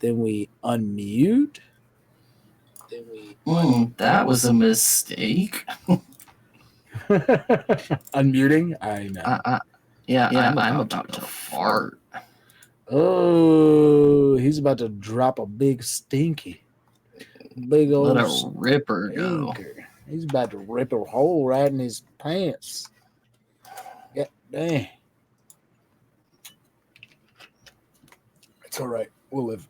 Then we unmute. That was a mistake. Unmuting? I know. I'm about to fart. Oh, he's about to drop a big stinky. Big old Let a ripper go. stinker. He's about to rip a hole right in his pants. Yeah, dang. It's all right. We'll live,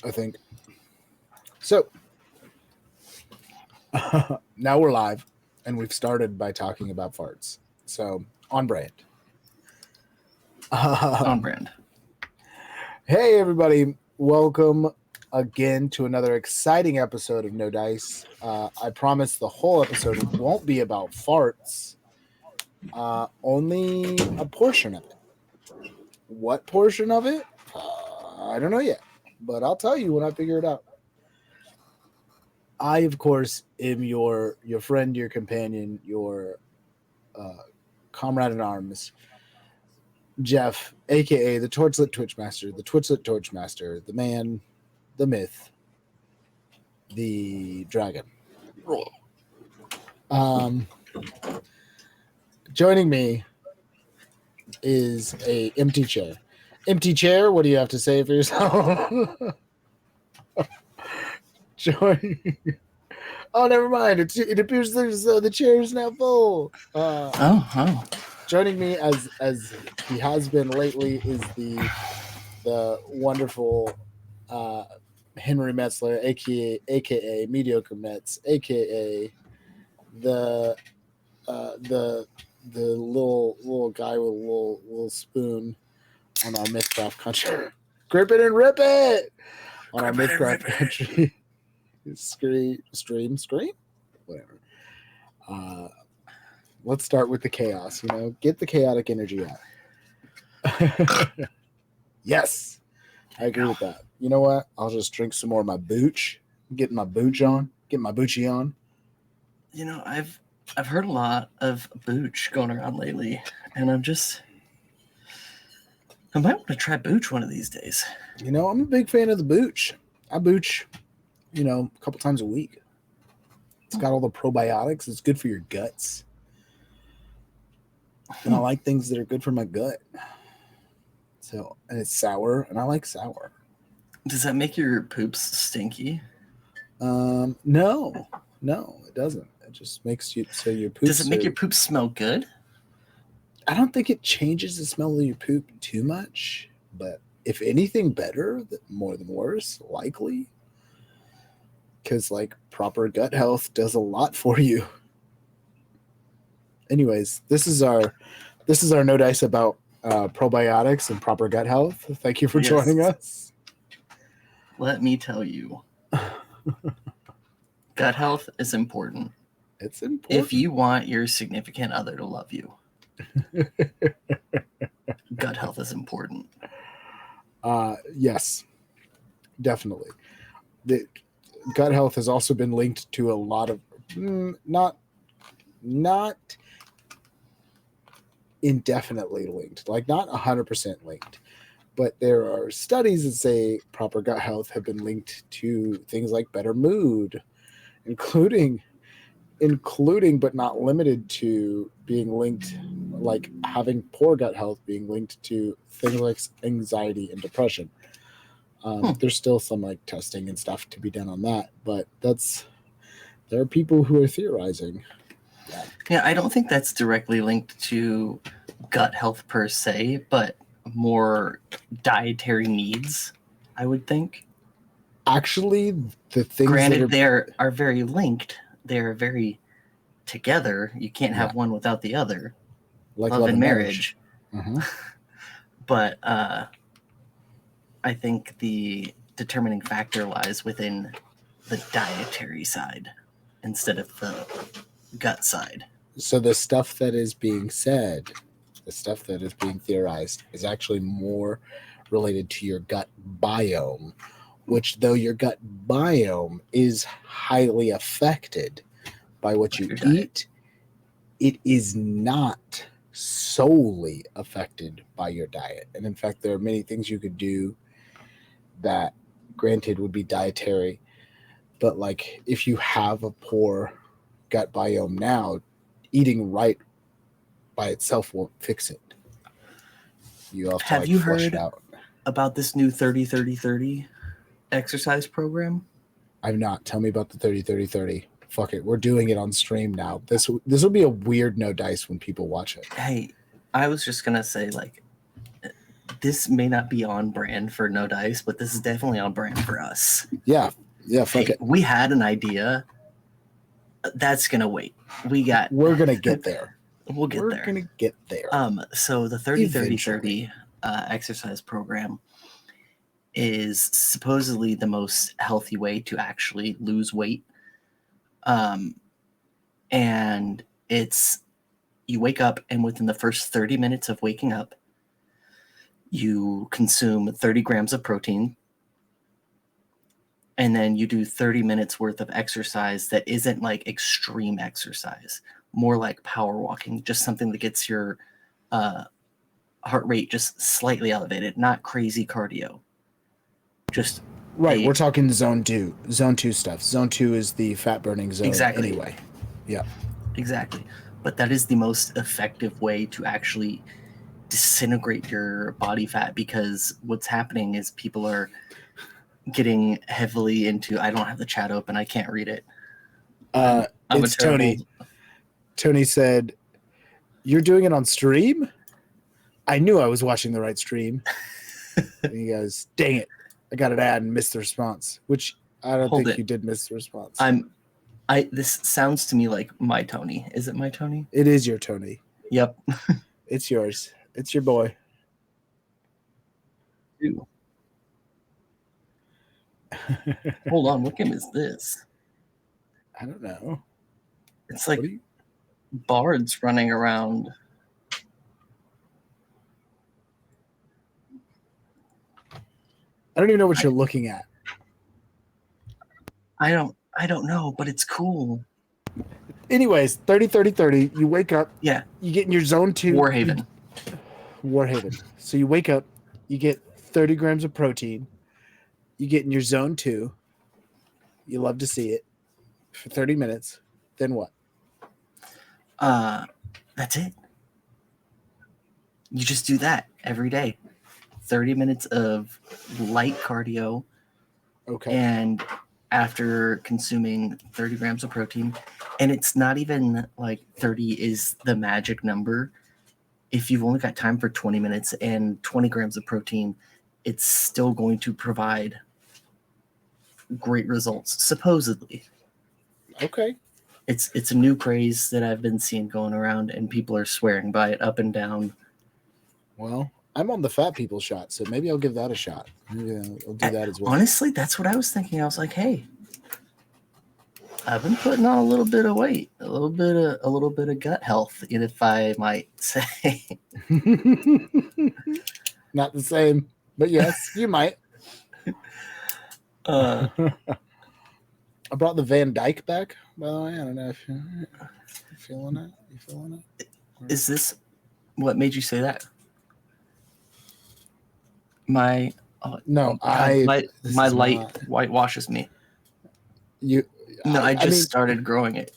I think. So, now we're live, and we've started by talking about farts. So, on brand. On brand. Hey, everybody. Welcome again to another exciting episode of No Dice. I promise the whole episode won't be about farts. Only a portion of it. What portion of it? I don't know yet, but I'll tell you when I figure it out. I, of course, am your friend, your companion, your comrade in arms, Jeff, a.k.a. the Torchlit Twitchmaster, the Twitchlit Torchmaster, the man, the myth, the dragon. Joining me is a empty chair. Empty chair, what do you have to say for yourself? Oh, never mind. It appears the chair is now full. Joining me as he has been lately is the wonderful Henry Metzler, aka Mediocre Metz, aka the little guy with a little spoon on our Mythcraft country. Grip it and rip it on our Mythcraft country. Scream, whatever. Let's start with the chaos. Get the chaotic energy out. Yes, I agree with that. You know what? I'll just drink some more of my booch. Get my booch on. Get my boochie on. I've heard a lot of booch going around lately, and I might want to try booch one of these days. I'm a big fan of the booch. I booch, a couple times a week. It's got all the probiotics. It's good for your guts. And I like things that are good for my gut. So, and it's sour, and I like sour. Does that make your poops stinky? No, it doesn't. It just makes you so your poops. Does it make your poops smell good? I don't think it changes the smell of your poop too much, but if anything, better, more than worse, likely. Because proper gut health does a lot for you. Anyways, this is our No Dice about probiotics and proper gut health. Thank you for joining us. Let me tell you, gut health is important. It's important. If you want your significant other to love you, gut health is important. Yes, definitely. The gut health has also been linked to a lot of not indefinitely linked, not 100% linked, but there are studies that say proper gut health have been linked to things like better mood, including but not limited to being linked, having poor gut health being linked to things like anxiety and depression. There's still some testing and stuff to be done on that, but there are people who are theorizing. Yeah, I don't think that's directly linked to gut health per se, but more dietary needs, I would think. Actually, the things granted they are very linked. They're very together. You can't have one without the other. Like love and marriage. Mm-hmm. But I think the determining factor lies within the dietary side instead of the gut side. So the stuff that is being said, the stuff that is being theorized, is actually more related to your gut biome, which, though your gut biome is highly affected by what you eat, it is not solely affected by your diet. And in fact, there are many things you could do that granted, would be dietary. But like, if you have a poor gut biome now, eating right by itself won't fix it. You have to Have like you flush it heard out. about this new 30-30-30 exercise program? I'm not. Tell me about the 30-30-30. Fuck it. We're doing it on stream now. This will be a weird no dice when people watch it. Hey, I was just gonna say, like, this may not be on brand for No Dice, but this is definitely on brand for us. Yeah. Yeah, fuck Hey, it. we had an idea. That's gonna wait. We're gonna get there. We'll get We're there. gonna get there. So the 30-30-30 Eventually. exercise program is supposedly the most healthy way to actually lose weight. And it's, you wake up, and within the first 30 minutes of waking up, you consume 30 grams of protein, and then you do 30 minutes worth of exercise that isn't like extreme exercise, more like power walking, just something that gets your heart rate just slightly elevated, not crazy cardio. Just Right, we're talking zone 2. Zone 2 stuff. Zone 2 is the fat burning zone Exactly. anyway. Yeah. Exactly. But that is the most effective way to actually disintegrate your body fat, because what's happening is people are getting heavily into, I don't have the chat open, I can't read it. I'm It's Tony. Tony said, "You're doing it on stream?" I knew I was watching the right stream. And he goes, "Dang it. I got an ad and missed the response," which I don't think you did miss the response. This sounds to me like my Tony. Is it my Tony? It is your Tony. Yep. It's yours. It's your boy. Ew. Hold on, what game is this? I don't know. It's like bards running around. I don't even know what you're looking at. I don't know, but it's cool. Anyways, 30-30-30, you wake up. Yeah. You get in your zone 2. Warhaven. So you wake up, you get 30 grams of protein. You get in your zone 2. You love to see it for 30 minutes. Then what? That's it. You just do that every day. 30 minutes of light cardio. Okay. And after consuming 30 grams of protein, and it's not even like 30 is the magic number. If you've only got time for 20 minutes and 20 grams of protein, it's still going to provide great results, supposedly. Okay. It's a new craze that I've been seeing going around, and people are swearing by it up and down. Well, I'm on the fat people shot, so maybe I'll give that a shot. Maybe I'll do that as well. Honestly, that's what I was thinking. I was like, hey, I've been putting on a little bit of weight, a little bit of gut health, if I might say. Not the same, but yes, you might. I brought the Van Dyke back, by the way. I don't know if you're feeling it. You feeling it? Is this what made you say that? My light whitewashes me. I started growing it.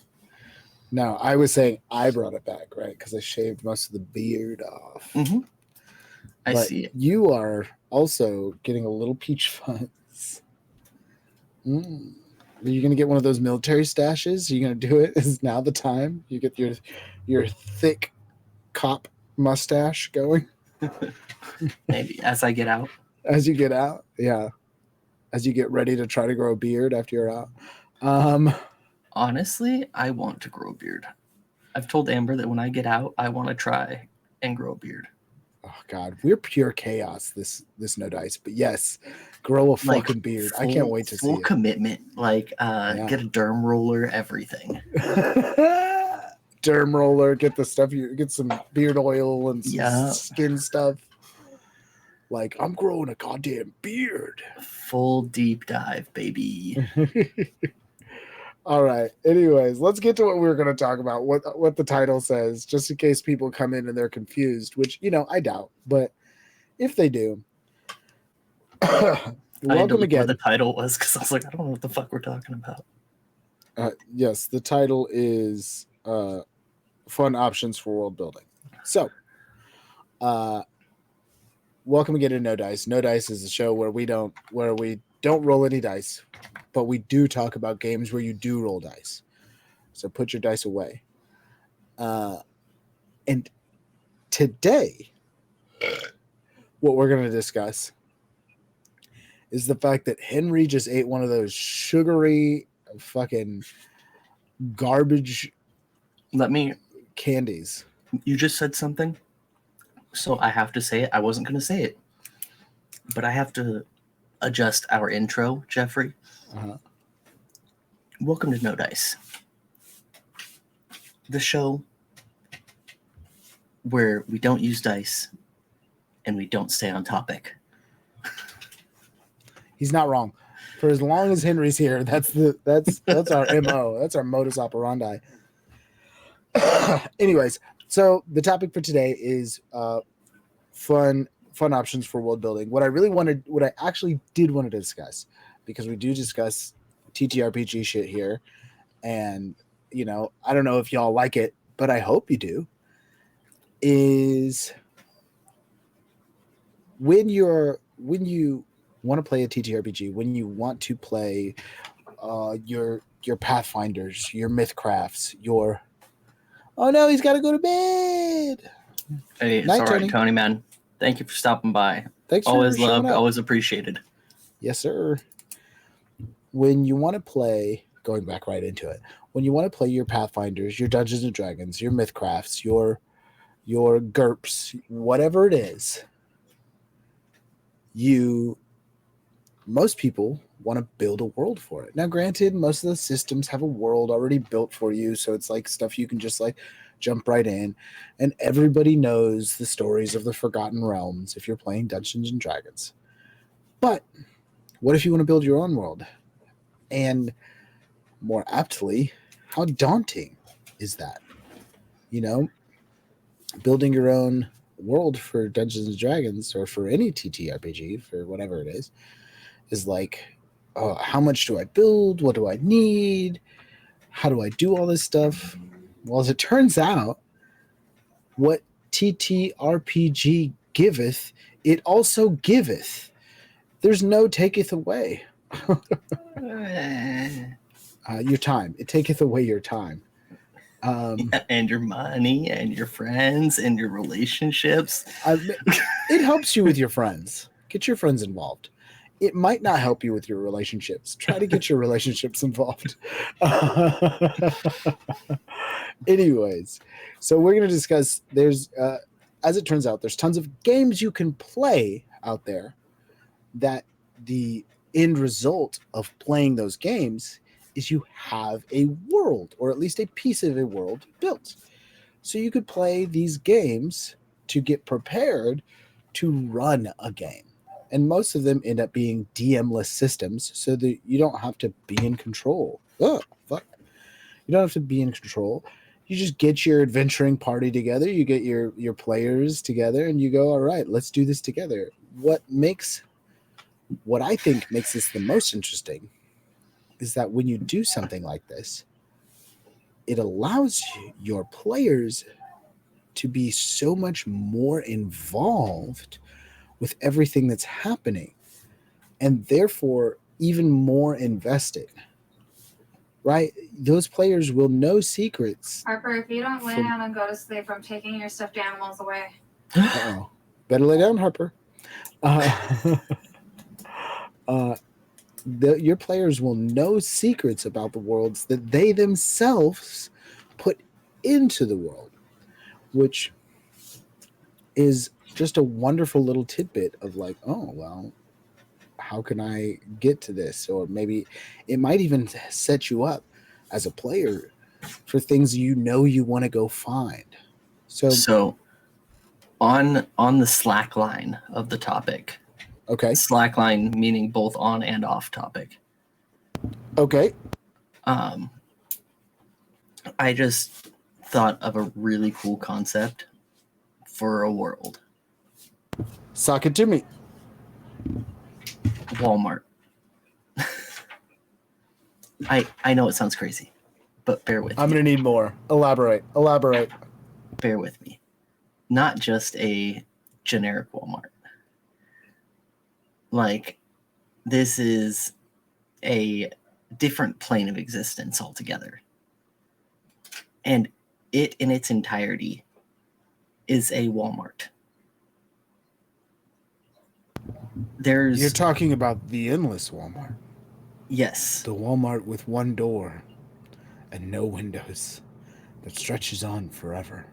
No, I was saying I brought it back, right? Because I shaved most of the beard off. Mm-hmm. I see it. You are also getting a little peach fuzz. Are you going to get one of those military stashes? Are you going to do it? Is now the time? You get your thick cop mustache going? Maybe as I get out. As you get out? Yeah. As you get ready to try to grow a beard after you're out. Honestly, I want to grow a beard. I've told Amber that when I get out, I want to try and grow a beard. Oh God, we're pure chaos. This No Dice, but yes, grow a fucking beard. I can't wait to see it. Full commitment, get a derm roller, everything. Derm roller, get the stuff. You get some beard oil and some skin stuff. Like, I'm growing a goddamn beard. Full deep dive, baby. All right. Anyways, let's get to what we were going to talk about, what the title says, just in case people come in and they're confused, which, I doubt. But if they do, I had to welcome look what again. the title was because I was like, I don't know what the fuck we're talking about. Yes, the title is Fun Options for World Building. So, welcome again to No Dice. No Dice is a show where we don't roll any dice, but we do talk about games where you do roll dice. So put your dice away. And today, what we're going to discuss is the fact that Henry just ate one of those sugary fucking garbage candies. You just said something, so I have to say it. I wasn't going to say it, but I have to adjust our intro, Jeffrey. Uh-huh. Welcome to No Dice, the show where we don't use dice and we don't stay on topic. He's not wrong. For as long as Henry's here, that's our MO. That's our modus operandi. Anyways, so the topic for today is fun options for world building. What I actually did want to discuss, because we do discuss TTRPG shit here, and I don't know if y'all like it, but I hope you do, is when you want to play a TTRPG, when you want to play your Pathfinders, your Mythcrafts, your oh no, he's got to go to bed. Hey, it's Night, all right, Tony. Tony, man. Thank you for stopping by. Thanks for Always showing loved, up. always appreciated. Yes, sir. When you want to play, going back right into it, when you want to play your Pathfinders, your Dungeons and Dragons, your Mythcrafts, your GURPS, whatever it is, most people want to build a world for it. Now, granted, most of the systems have a world already built for you, so it's like stuff you can just like jump right in, and everybody knows the stories of the Forgotten Realms if you're playing Dungeons and Dragons. But what if you want to build your own world? And more aptly, how daunting is that? Building your own world for Dungeons and Dragons, or for any TTRPG, for whatever it is like, how much do I build? What do I need? How do I do all this stuff? Well, as it turns out, what TTRPG giveth, it also giveth. There's no taketh away. Your time. It taketh away your time. And your money and your friends and your relationships. It helps you with your friends. Get your friends involved. It might not help you with your relationships. Try to get your relationships involved. Anyways, so we're going to discuss, as it turns out, there's tons of games you can play out there that the end result of playing those games is you have a world, or at least a piece of a world built. So you could play these games to get prepared to run a game. And most of them end up being DM-less systems, so that you don't have to be in control. Oh, fuck. You don't have to be in control. You just get your adventuring party together, you get your players together, and you go, all right, let's do this together. What I think makes this the most interesting is that when you do something like this, it allows your players to be so much more involved with everything that's happening, and therefore even more invested. Right? Those players will know secrets. Harper, if you don't lay down and go to sleep, I'm taking your stuffed animals away. Uh-oh. Better lay down, Harper. Your players will know secrets about the worlds that they themselves put into the world, which is just a wonderful little tidbit of like, oh, well, how can I get to this? Or maybe it might even set you up as a player for things you want to go find. So on the slack line of the topic. Okay. Slack line meaning both on and off topic. Okay. I just thought of a really cool concept for a world. Sock it to me. Walmart. I know it sounds crazy, but bear with I'm me. gonna need more. Elaborate. Bear with me. Not just a generic Walmart. Like, this is a different plane of existence altogether. And it in its entirety is a Walmart. There's You're talking about the endless Walmart. yes. The Walmart with one door and no windows that stretches on forever.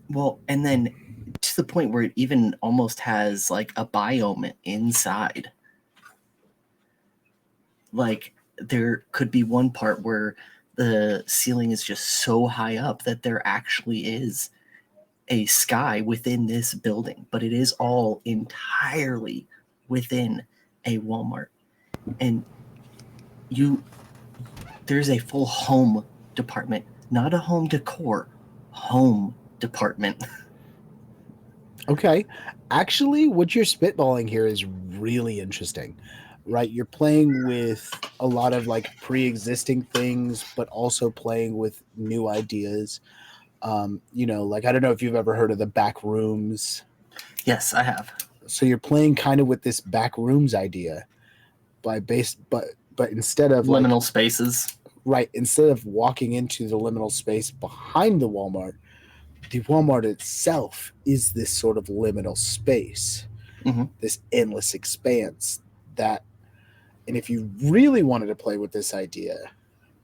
Well, and then to the point where it even almost has like a biome inside. Like there could be one part where the ceiling is just so high up that there actually is a sky within this building, but it is all entirely within a Walmart. And there's a full home department, not a home decor, home department. Okay. Actually, what you're spitballing here is really interesting, right? You're playing with a lot of like pre-existing things, but also playing with new ideas. Like I don't know if you've ever heard of the back rooms. Yes, I have. So you're playing kind of with this back rooms idea but instead of like Liminal spaces. right, instead of walking into the liminal space behind the Walmart itself is this sort of liminal space, this endless expanse and if you really wanted to play with this idea,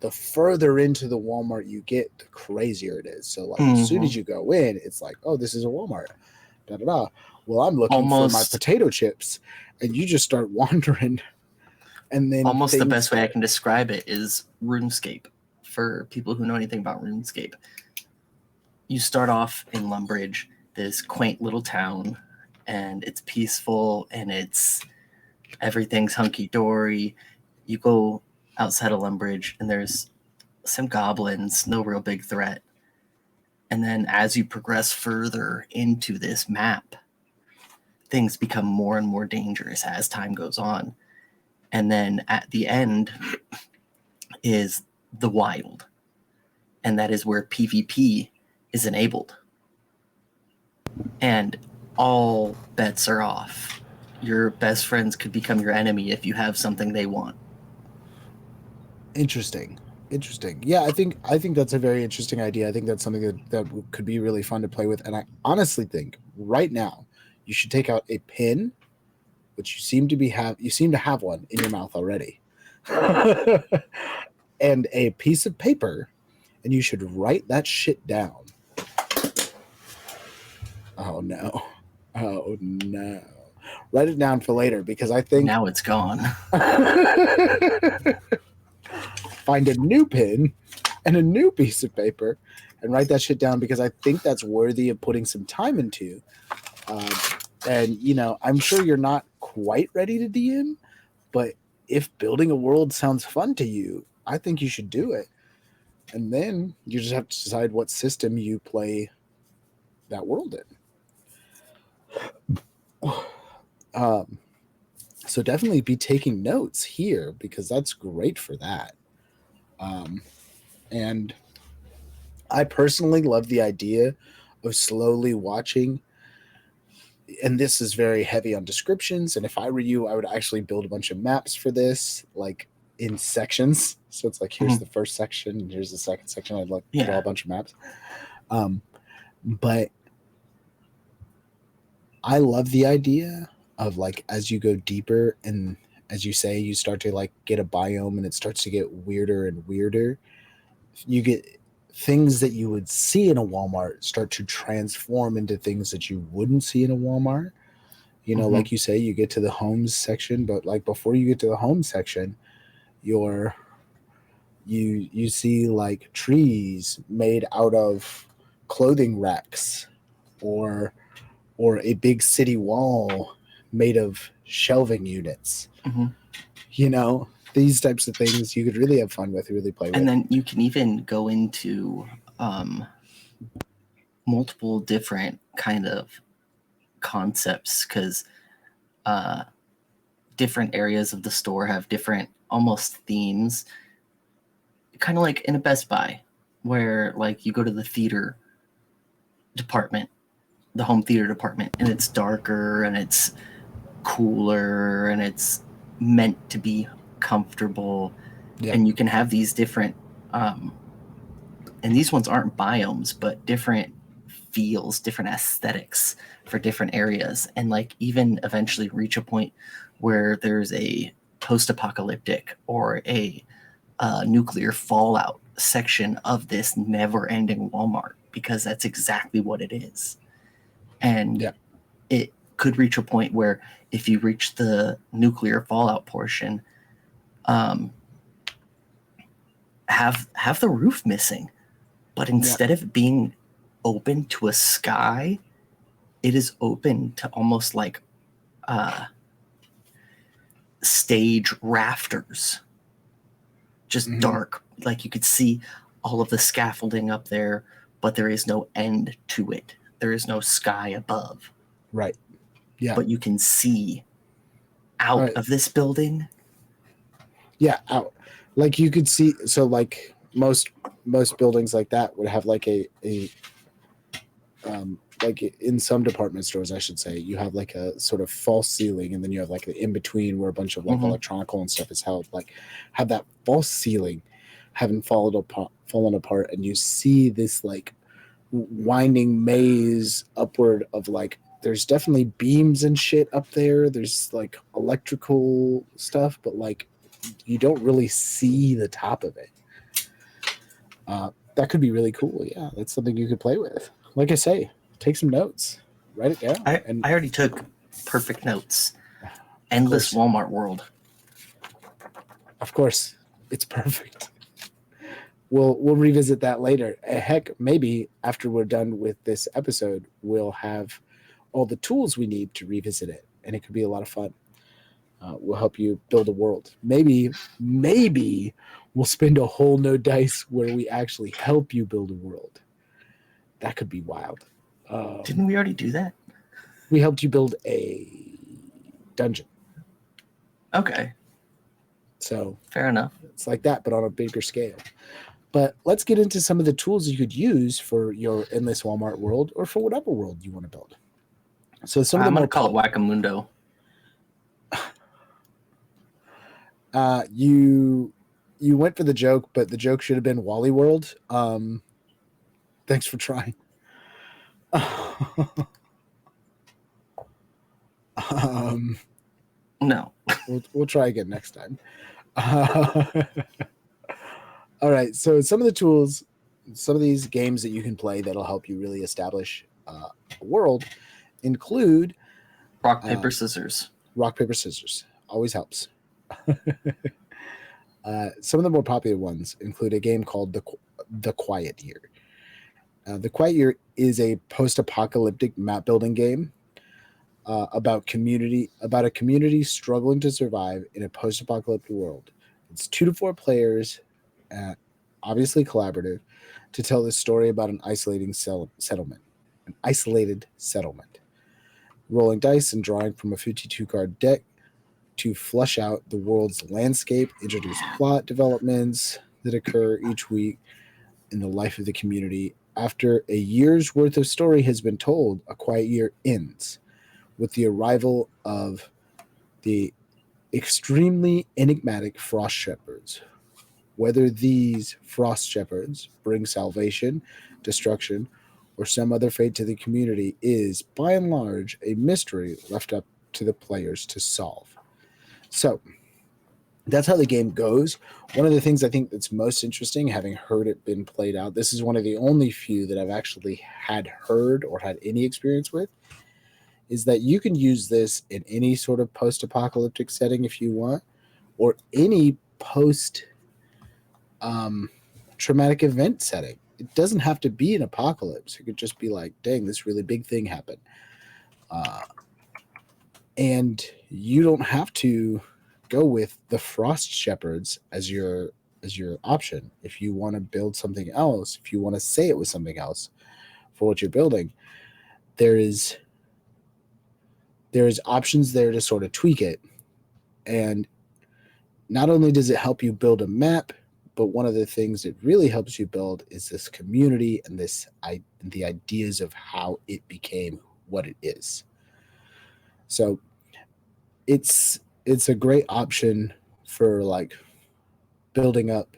the further into the Walmart you get, the crazier it is. So like as soon as you go in, it's like, oh, this is a Walmart. Da da da. Well, I'm looking for my potato chips, and you just start wandering. And then almost the best way I can describe it is RuneScape. For people who know anything about RuneScape, you start off in Lumbridge, this quaint little town, and it's peaceful and everything's hunky-dory. You go outside of Lumbridge and there's some goblins, no real big threat. And then as you progress further into this map, things become more and more dangerous as time goes on. And then at the end is the wild. And that is where PvP is enabled. And all bets are off. Your best friends could become your enemy if you have something they want. Interesting. Yeah, I think that's a very interesting idea. I think that's something that could be really fun to play with. And I honestly think right now you should take out a pin, which you seem to have one in your mouth already, and a piece of paper, and you should write that shit down. Oh no. Write it down for later, because I think now it's gone. Find a new pen and a new piece of paper and write that shit down, because I think that's worthy of putting some time into. And I'm sure you're not quite ready to DM, but if building a world sounds fun to you, I think you should do it. And then you just have to decide what system you play that world in. So definitely be taking notes here, because that's great for that. And I personally love the idea of slowly watching, and this is very heavy on descriptions, and if I were you, I would actually build a bunch of maps for this, like in sections. So it's like, here's the first section, and here's the second section. I'd like to draw a bunch of maps. But I love the idea of, like, as you go deeper and as you say, you start to like get a biome and it starts to get weirder and weirder. You get things that you would see in a Walmart start to transform into things that you wouldn't see in a Walmart. Like you say, you get to the homes section, but like before you get to the home section, you see like trees made out of clothing racks, or a big city wall made of shelving units. These types of things you could really have fun with, really play with. And then you can even go into multiple different kind of concepts, because different areas of the store have different almost themes, kind of like in a Best Buy, where like you go to the theater department, the home theater department, and it's darker and it's cooler and it's meant to be comfortable. Yeah. And you can have these different and these ones aren't biomes, but different feels, different aesthetics for different areas, and like even eventually reach a point where there's a post-apocalyptic or a nuclear fallout section of this never-ending Walmart, because that's exactly what it is. And Yeah. it could reach a point where if you reach the nuclear fallout portion, have the roof missing, but instead of being open to a sky, it is open to almost like stage rafters, just dark. Like you could see all of the scaffolding up there, but there is no end to it. There is no sky above. Right. Yeah. But you can see out of this building. Yeah, out. Like you could see, so like most buildings like that would have like a like in some department stores, I should say, you have like a sort of false ceiling, and then you have like the in between where a bunch of like electronical and stuff is held. Like have that false ceiling having fallen apart, and you see this like winding maze upward of like, there's definitely beams and shit up there. There's like electrical stuff, but like you don't really see the top of it. That could be really cool. Yeah, that's something you could play with. Like I say, take some notes, write it down. I already took perfect notes. Endless Walmart world. Of course, it's perfect. We'll revisit that later. Heck, maybe after we're done with this episode, we'll have all the tools we need to revisit it, and it could be a lot of fun. We'll help you build a world. Maybe we'll spend a whole no dice where we actually help you build a world. That could be wild. Didn't we already do that? We helped you build a dungeon. Okay. So fair enough. It's like that, but on a bigger scale. But let's get into some of the tools you could use for your Endless Walmart world, or for whatever world you want to build. So some of them I'm going to call it Whack-A-Mundo. You went for the joke, but the joke should have been Wally World. Thanks for trying. No. We'll try again next time. All right. So some of the tools, some of these games that you can play that'll help you really establish a world include rock, paper, scissors. Rock, paper, scissors. Always helps. Some of the more popular ones include a game called The Quiet Year. The Quiet Year is a post-apocalyptic map building game about a community struggling to survive in a post-apocalyptic world. It's 2 to 4 players, obviously collaborative, to tell the story about an isolated settlement. Rolling dice and drawing from a 52-card deck to flesh out the world's landscape, introduce plot developments that occur each week in the life of the community. After a year's worth of story has been told, A Quiet Year ends with the arrival of the extremely enigmatic Frost Shepherds. Whether these Frost Shepherds bring salvation, destruction, or some other fate to the community is, by and large, a mystery left up to the players to solve. So that's how the game goes. One of the things I think that's most interesting, having heard it been played out, this is one of the only few that I've actually had heard or had any experience with, is that you can use this in any sort of post-apocalyptic setting if you want, or any post-traumatic event setting. It doesn't have to be an apocalypse. It could just be like, dang, this really big thing happened. And you don't have to go with the Frost Shepherds as your option. If you want to build something else, if you want to say it was something else for what you're building, there's options there to sort of tweak it And not only does it help you build a map, but one of the things it really helps you build is this community and the ideas of how it became what it is. So it's a great option for like building up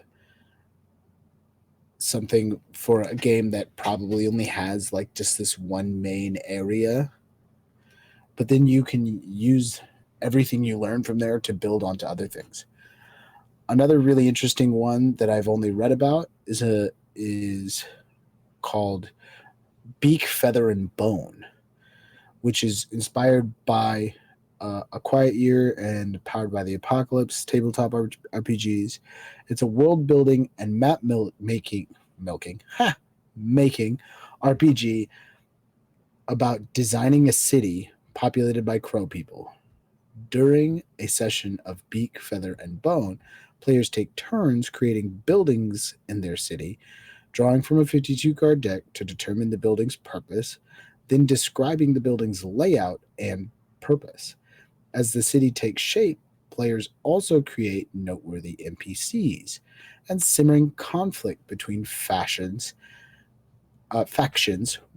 something for a game that probably only has like just this one main area, but then you can use everything you learn from there to build onto other things. Another really interesting one that I've only read about is called Beak, Feather, and Bone, which is inspired by A Quiet Year and powered by the Apocalypse tabletop RPGs. It's a world building and map making RPG about designing a city populated by crow people. During a session of Beak, Feather, and Bone, players take turns creating buildings in their city, drawing from a 52-card deck to determine the building's purpose, then describing the building's layout and purpose. As the city takes shape, players also create noteworthy NPCs and simmering conflict between factions,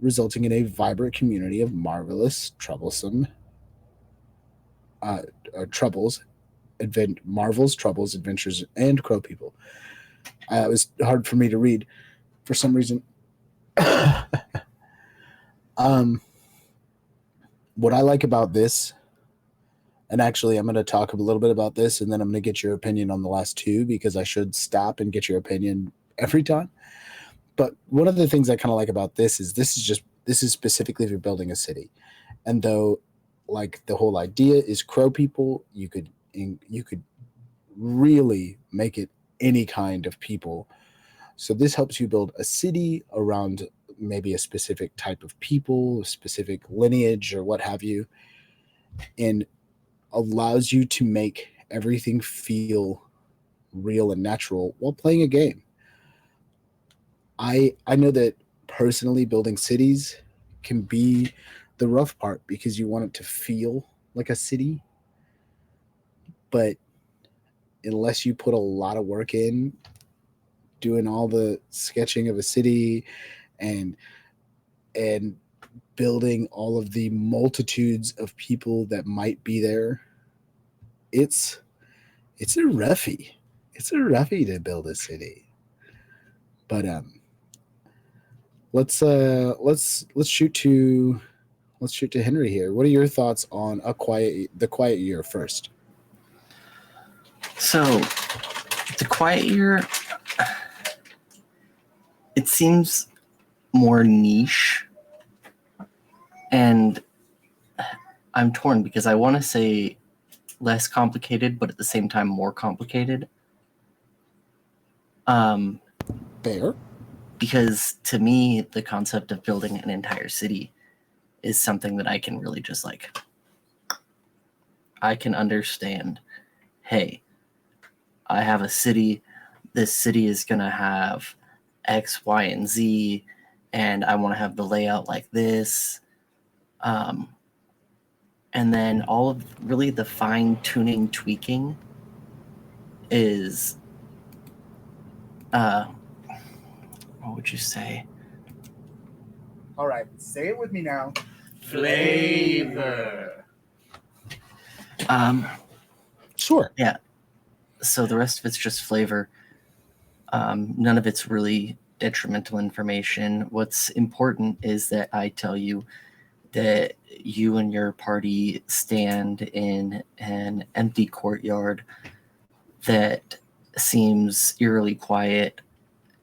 resulting in a vibrant community of marvelous, troubles, adventures, and crow people. It was hard for me to read for some reason. What I like about this, and actually I'm going to talk a little bit about this, and then I'm going to get your opinion on the last two, because I should stop and get your opinion every time. But one of the things I kind of like about this is this is specifically for building a city. And though like the whole idea is crow people, you could really make it any kind of people. So this helps you build a city around maybe a specific type of people, a specific lineage, or what have you, and allows you to make everything feel real and natural while playing a game. I know that personally building cities can be the rough part because you want it to feel like a city, but unless you put a lot of work in doing all the sketching of a city and building all of the multitudes of people that might be there, it's a roughie. It's a roughie to build a city. But let's shoot to Henry here. What are your thoughts on The Quiet Year first? So, The Quiet Year, it seems more niche, and I'm torn because I want to say less complicated, but at the same time more complicated. Fair. Because to me, the concept of building an entire city is something that I can really just I can understand. Hey, I have a city. This city is going to have X, Y, and Z, and I want to have the layout like this. And then all of really the fine-tuning, tweaking is, what would you say? All right, say it with me now. Flavor. Sure. Yeah. So the rest of it's just flavor. None of it's really detrimental information. What's important is that I tell you that you and your party stand in an empty courtyard that seems eerily quiet,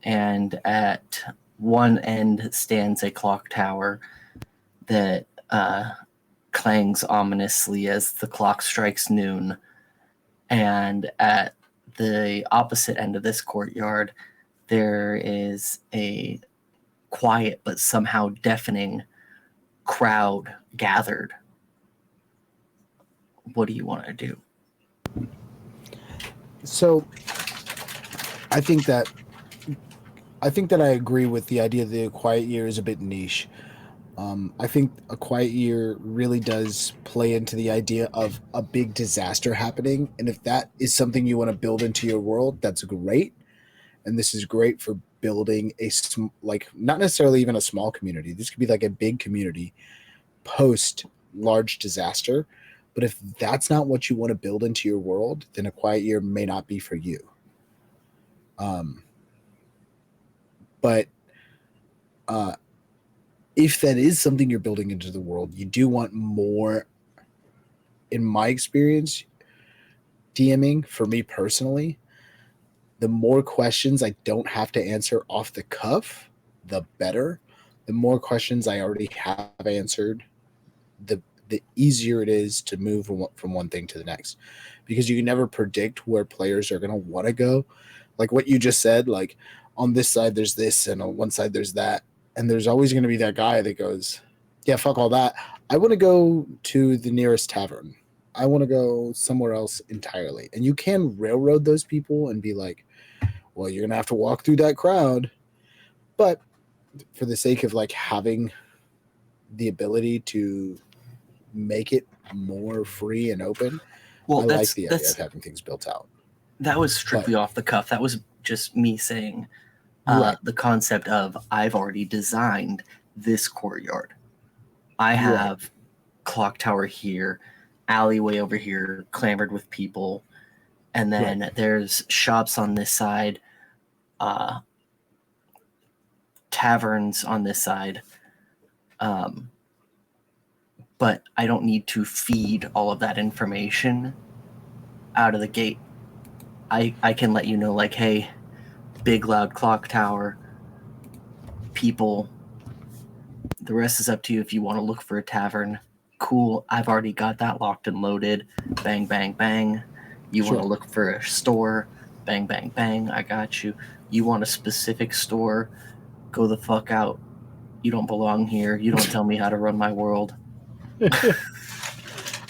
and at one end stands a clock tower that clangs ominously as the clock strikes noon. And at the opposite end of this courtyard, there is a quiet but somehow deafening crowd gathered. What do you want to do? So I think that I agree with the idea that The Quiet Year is a bit niche. I think A Quiet Year really does play into the idea of a big disaster happening. And if that is something you want to build into your world, that's great. And this is great for building like not necessarily even a small community. This could be like a big community post large disaster. But if that's not what you want to build into your world, then A Quiet Year may not be for you. But if that is something you're building into the world, you do want more. In my experience, DMing for me personally, the more questions I don't have to answer off the cuff, the better. The more questions I already have answered, the easier it is to move from one thing to the next, because you can never predict where players are going to want to go. Like what you just said, like on this side there's this and on one side there's that, and there's always going to be that guy that goes, yeah, fuck all that, I want to go to the nearest tavern, I want to go somewhere else entirely. And you can railroad those people and be like, well, you're going to have to walk through that crowd. But for the sake of like having the ability to make it more free and open, Well, I like the idea of having things built out. That was strictly off the cuff. That was just me saying Right. the concept of I've already designed this courtyard. I have clock tower here, alleyway over here, clamored with people, and then there's shops on this side, taverns on this side. But I don't need to feed all of that information out of the gate. I can let you know, like, hey, big loud clock tower, people, the rest is up to you. If you want to look for a tavern, cool, I've already got that locked and loaded. Bang, bang, bang. You want to look for a store, bang, bang, bang, I got you. You want a specific store, go the fuck out. You don't belong here. You don't tell me how to run my world.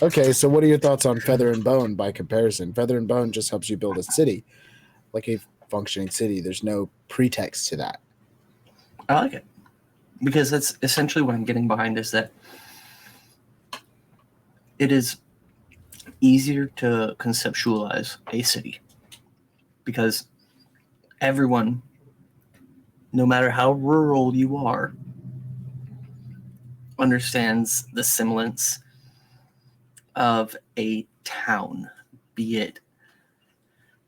Okay, so what are your thoughts on Feather and Bone by comparison? Feather and Bone just helps you build a city, like a functioning city. There's no pretext to that. I like it, because that's essentially what I'm getting behind, is that it is easier to conceptualize a city, because everyone, no matter how rural you are, understands the semblance of a town, be it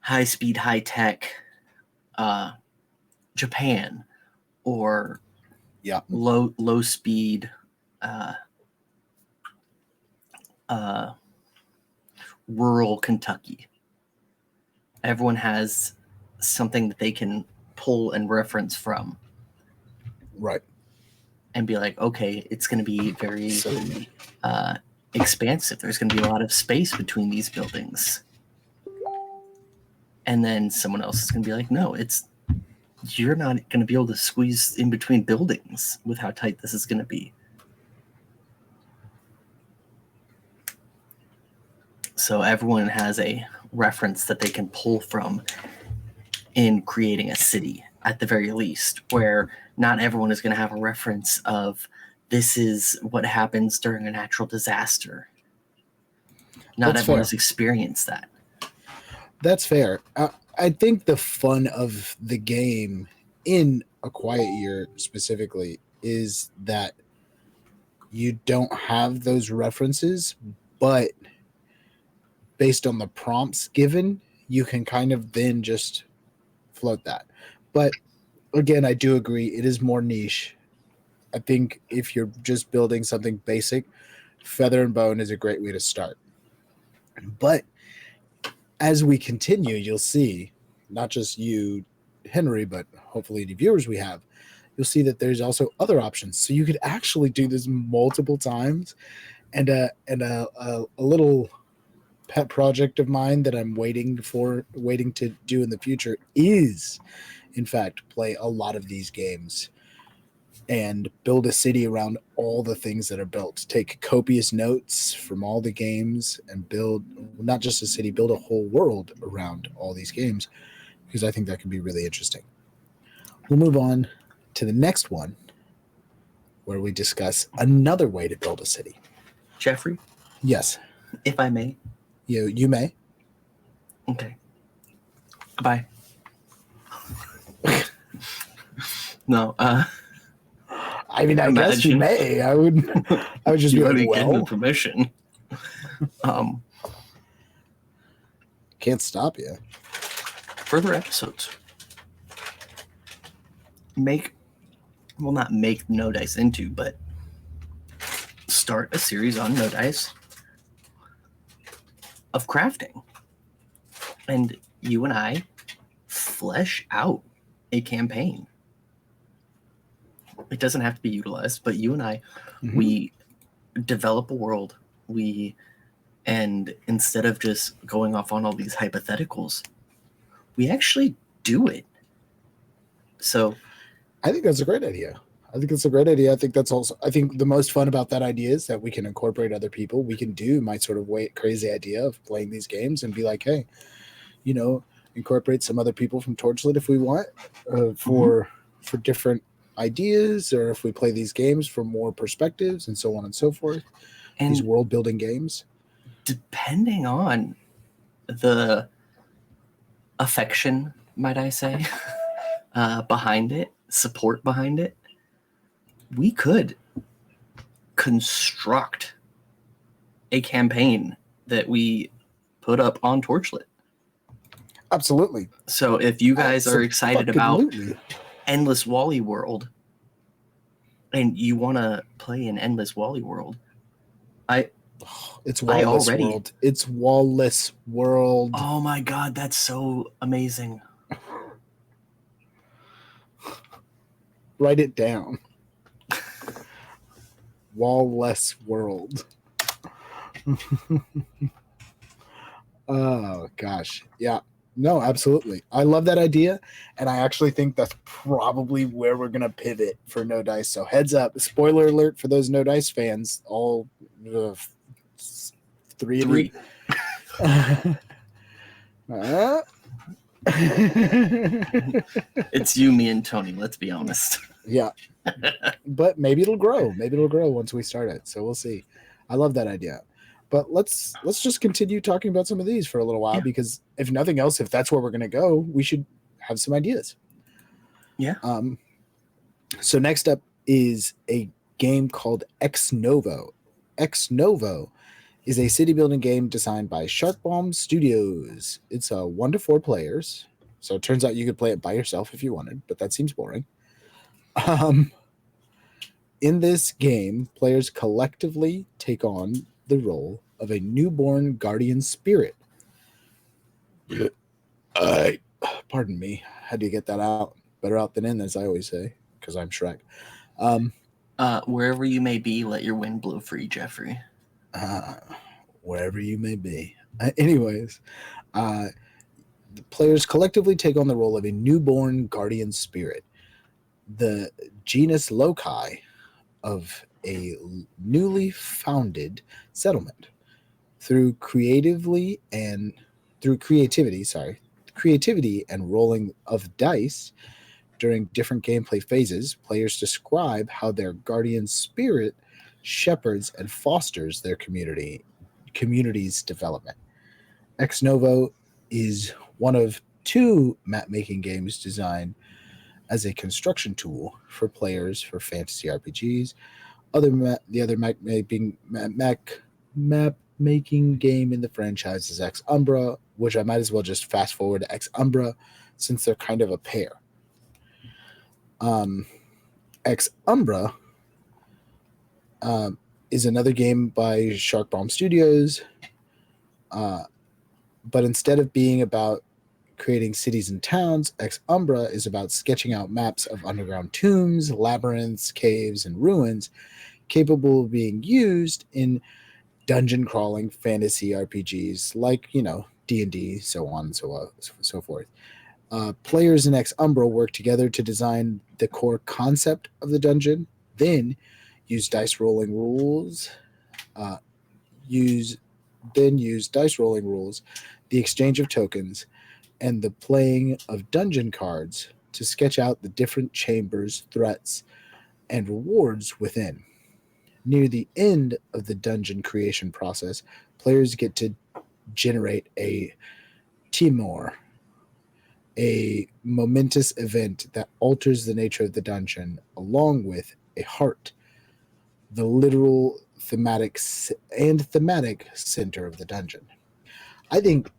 high speed, high tech Japan, or low speed rural Kentucky. Everyone has something that they can pull and reference from. Right. And be like, okay, it's going to be very expansive. There's going to be a lot of space between these buildings. And then someone else is going to be like, no, you're not going to be able to squeeze in between buildings with how tight this is going to be. So everyone has a reference that they can pull from in creating a city, at the very least, where not everyone is going to have a reference of this is what happens during a natural disaster. Not everyone has experienced that. That's fair. I think the fun of the game in A Quiet Year specifically is that you don't have those references, but based on the prompts given, you can kind of then just float that. But again, I do agree, it is more niche. I think if you're just building something basic, Feather and Bone is a great way to start. But as we continue, you'll see, not just you, Henry, but hopefully the viewers we have, you'll see that there's also other options. So you could actually do this multiple times. And a little pet project of mine that I'm waiting to do in the future is, in fact, play a lot of these games and build a city around all the things that are built. Take copious notes from all the games and build not just a city, build a whole world around all these games, because I think that can be really interesting. We'll move on to the next one, where we discuss another way to build a city. Jeffrey, Yes, if I may. you may. Okay. Goodbye. No, I mean, I guess you Imagine. may. I would just you be already like, given the well, permission. can't stop you. Further episodes. Not make No Dice into, but start a series on No Dice of crafting. And you and I flesh out a campaign. It doesn't have to be utilized, but you and I, Mhm. we develop a world. And instead of just going off on all these hypotheticals, we actually do it. So I think that's a great idea. I think the most fun about that idea is that we can incorporate other people. We can do my sort of crazy idea of playing these games and be like, hey, incorporate some other people from Torchlit if we want for different ideas, or if we play these games from more perspectives and so on and so forth. and These world building games. depending on the affection, might I say, behind it, support behind it, we could construct a campaign that we put up on Torchlit. Absolutely. So if you guys are excited about Absolutely. Endless Wally World and you want to play an Endless Wally World, It's Wallace already- World. It's Wallace World. oh my God, that's so amazing. Write it down. Wallace World. Oh gosh. Yeah. No, absolutely. I love that idea, and I actually think that's probably where we're gonna pivot for No Dice. So heads up, spoiler alert for those No Dice fans, all three of you. Uh, It's you, me, and Tony, let's be honest. yeah. But maybe it'll grow. Maybe it'll grow once we start it. So we'll see. I love that idea. But let's just continue talking about some of these for a little while, Yeah. because if nothing else, if that's where we're going to go, we should have some ideas. Yeah. So next up is a game called Ex Novo. Ex Novo is a city building game designed by Sharkbomb Studios. It's 1 to 4 players. So it turns out you could play it by yourself if you wanted, but that seems boring. In this game, players collectively take on the role of a newborn guardian spirit. Pardon me. How do you get that out? Better out than in, as I always say, because I'm Shrek. Wherever you may be, let your wind blow free, Jeffrey. Wherever you may be. Anyways, the players collectively take on the role of a newborn guardian spirit. The genus loci of a newly founded settlement. Through creativity and rolling of dice during different gameplay phases, players describe how their guardian spirit shepherds and fosters their community's development. Ex Novo is one of 2 map-making games designed as a construction tool for players for fantasy RPGs. The other map-making game in the franchise is Ex Umbra, which I might as well just fast forward to Ex Umbra since they're kind of a pair. Ex Umbra is another game by Sharkbomb Studios, but instead of being about creating cities and towns, Ex Umbra is about sketching out maps of underground tombs, labyrinths, caves, and ruins capable of being used in dungeon crawling fantasy RPGs like, D&D, so on and so forth. Players in Ex Umbra work together to design the core concept of the dungeon, then use dice rolling rules, the exchange of tokens, and the playing of dungeon cards to sketch out the different chambers, threats, and rewards within. Near the end of the dungeon creation process, players get to generate a Timor, a momentous event that alters the nature of the dungeon, along with a heart, the literal thematic center of the dungeon. I think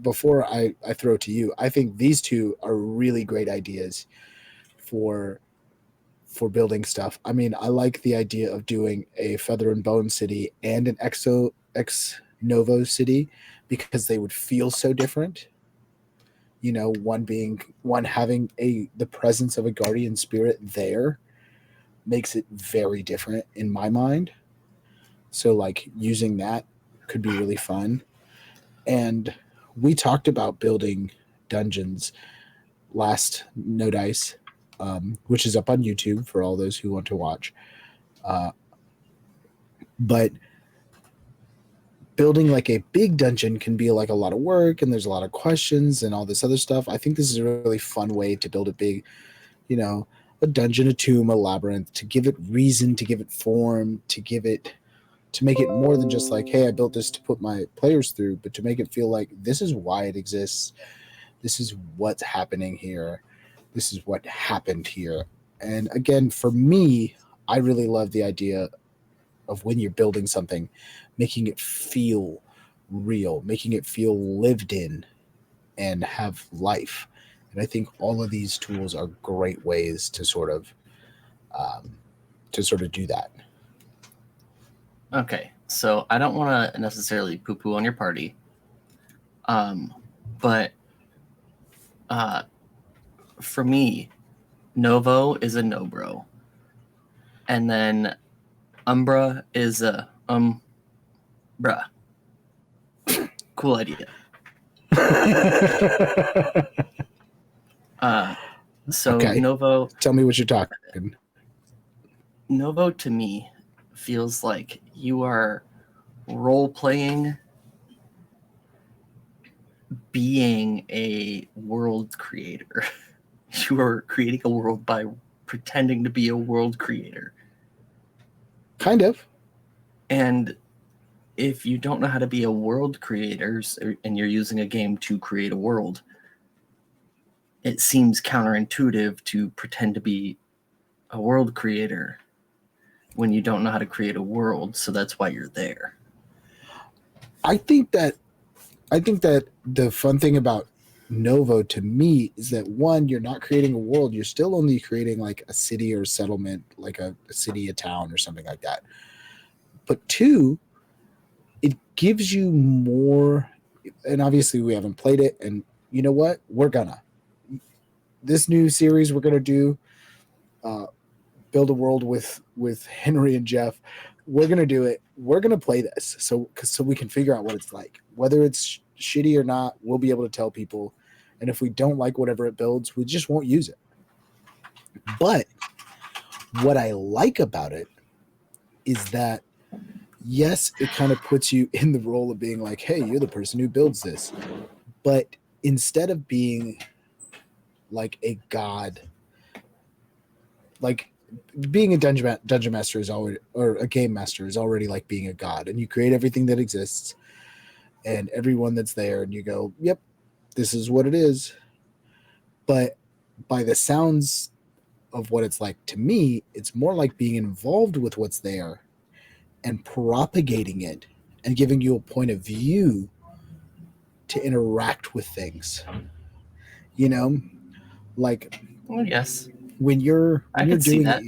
before I throw to you, I think these two are really great ideas for building stuff. I mean, I like the idea of doing a Feather and Bone city and an ex novo city because they would feel so different. You know, one having the presence of a guardian spirit there makes it very different in my mind. So like using that could be really fun. And we talked about building dungeons last No Dice, which is up on YouTube for all those who want to watch. But building like a big dungeon can be like a lot of work, and there's a lot of questions and all this other stuff. I think this is a really fun way to build a big, you know, a dungeon, a tomb, a labyrinth, to give it reason, to give it form, to make it more than just like, hey, I built this to put my players through, but to make it feel like this is why it exists. This is what's happening here. This is what happened here. And again, for me, I really love the idea of when you're building something, making it feel real, making it feel lived in and have life. And I think all of these tools are great ways to sort of do that. Okay, so I don't want to necessarily poo-poo on your party, but for me, Novo is a no-bro, and then Umbra is a bruh. Cool idea. So Okay. Novo. Tell me what you're talking. Novo to me feels like you are role-playing being a world creator. You are creating a world by pretending to be a world creator. Kind of. And if you don't know how to be a world creator and you're using a game to create a world, it seems counterintuitive to pretend to be a world creator when you don't know how to create a world. So that's why you're there. I think that the fun thing about Novo to me is that one, you're not creating a world, you're still only creating like a city or a settlement, like a city, a town or something like that. But two, it gives you more, and obviously we haven't played it, and you know what? This new series we're gonna do, build a world with Henry and Jeff. We're gonna do it. We're gonna play this so we can figure out what it's like. Whether it's shitty or not, we'll be able to tell people. And if we don't like whatever it builds, we just won't use it. But what I like about it is that, yes, it kind of puts you in the role of being like, hey, you're the person who builds this. But instead of being like a god, like being a dungeon master is already, or a game master is already like being a god, and you create everything that exists and everyone that's there, and you go, yep, this is what it is. But by the sounds of what it's like to me, it's more like being involved with what's there and propagating it and giving you a point of view to interact with things. You know, like, Well, yes, when you're doing that.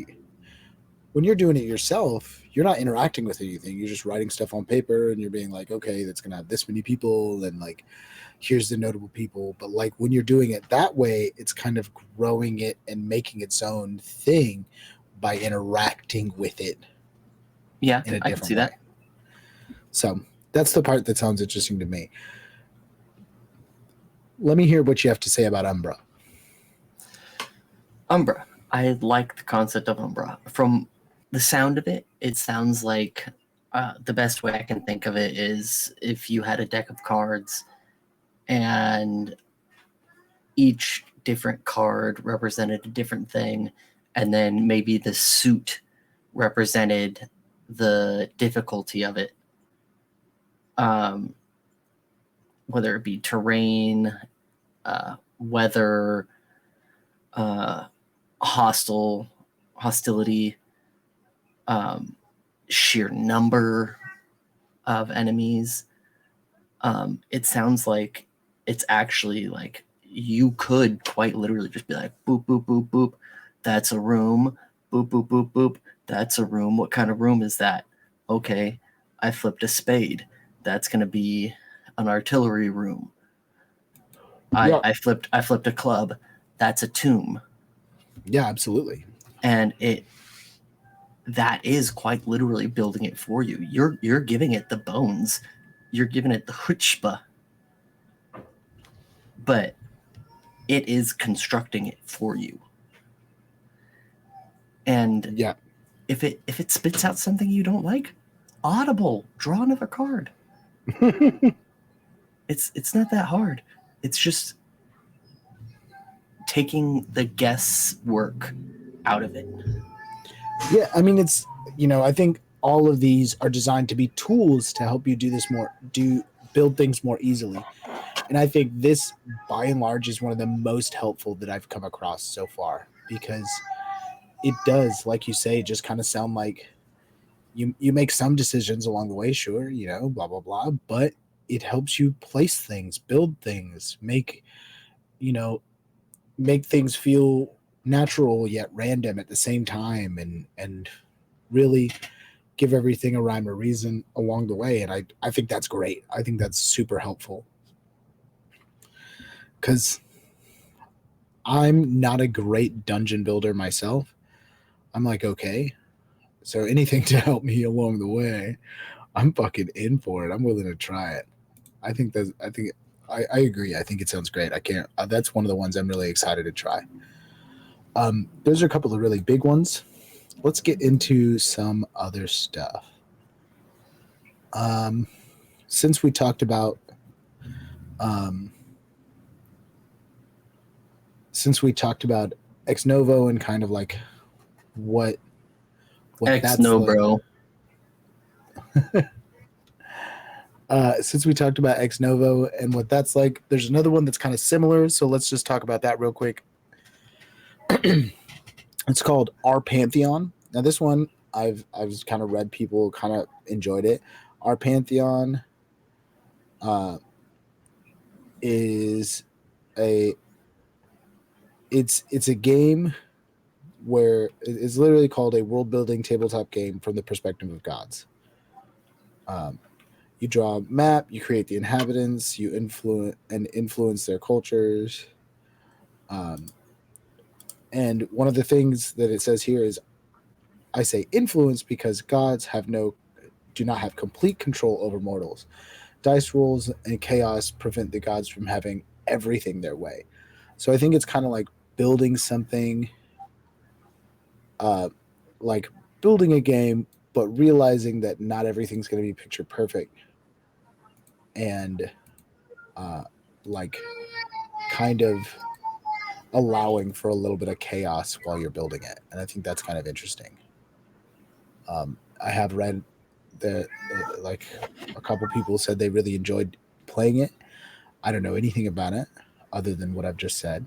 When you're doing it yourself, you're not interacting with anything. You're just writing stuff on paper and you're being like, okay, that's gonna have this many people, and like, here's the notable people. But like when you're doing it that way, it's kind of growing it and making its own thing by interacting with it. Yeah, in a I can different see way. that. So that's the part that sounds interesting to me. Let me hear what you have to say about Umbra. Umbra. I like the concept of Umbra. From the sound of it, it sounds like the best way I can think of it is if you had a deck of cards and each different card represented a different thing, and then maybe the suit represented the difficulty of it. Whether it be terrain, weather, hostility, sheer number of enemies. It sounds like it's actually like you could quite literally just be like, boop, boop, boop, boop. That's a room. Boop, boop, boop, boop. That's a room. What kind of room is that? Okay, I flipped a spade. That's going to be an artillery room. Yeah. I flipped a club. That's a tomb. Yeah, absolutely. And that is quite literally building it for you. You're giving it the bones. You're giving it the chutzpah. But it is constructing it for you. And Yeah. if it spits out something you don't like, audible, draw another card. It's not that hard. It's just taking the guesswork out of it. Yeah, I mean, it's, I think all of these are designed to be tools to help you build things more easily. And I think this, by and large, is one of the most helpful that I've come across so far, because it does, like you say, just kind of sound like you make some decisions along the way, sure, blah, blah, blah, but it helps you place things, build things, make things feel natural yet random at the same time, and really give everything a rhyme or reason along the way. And I think that's great. I think that's super helpful, because I'm not a great dungeon builder myself. I'm like, okay, so anything to help me along the way, I'm fucking in for it. I'm willing to try it. I agree. I think it sounds great. That's one of the ones I'm really excited to try. Those are a couple of really big ones. Let's get into some other stuff. Since we talked about Ex Novo and kind of like what Ex that's Novo. Since we talked about Ex Novo and what that's like, there's another one that's kind of similar. So let's just talk about that real quick. It's called Our Pantheon. Now this one I've kind of read people kind of enjoyed it. Our Pantheon is it's a game where it's literally called a world building tabletop game from the perspective of gods. You draw a map, you create the inhabitants, you influence their cultures. And one of the things that it says here is, I say influence because gods do not have complete control over mortals. Dice rolls and chaos prevent the gods from having everything their way. So I think it's kind of like building something, like building a game, but realizing that not everything's going to be picture perfect, and like kind of allowing for a little bit of chaos while you're building it. And I think that's kind of interesting. I have read that like a couple people said they really enjoyed playing it. I don't know anything about it other than what I've just said.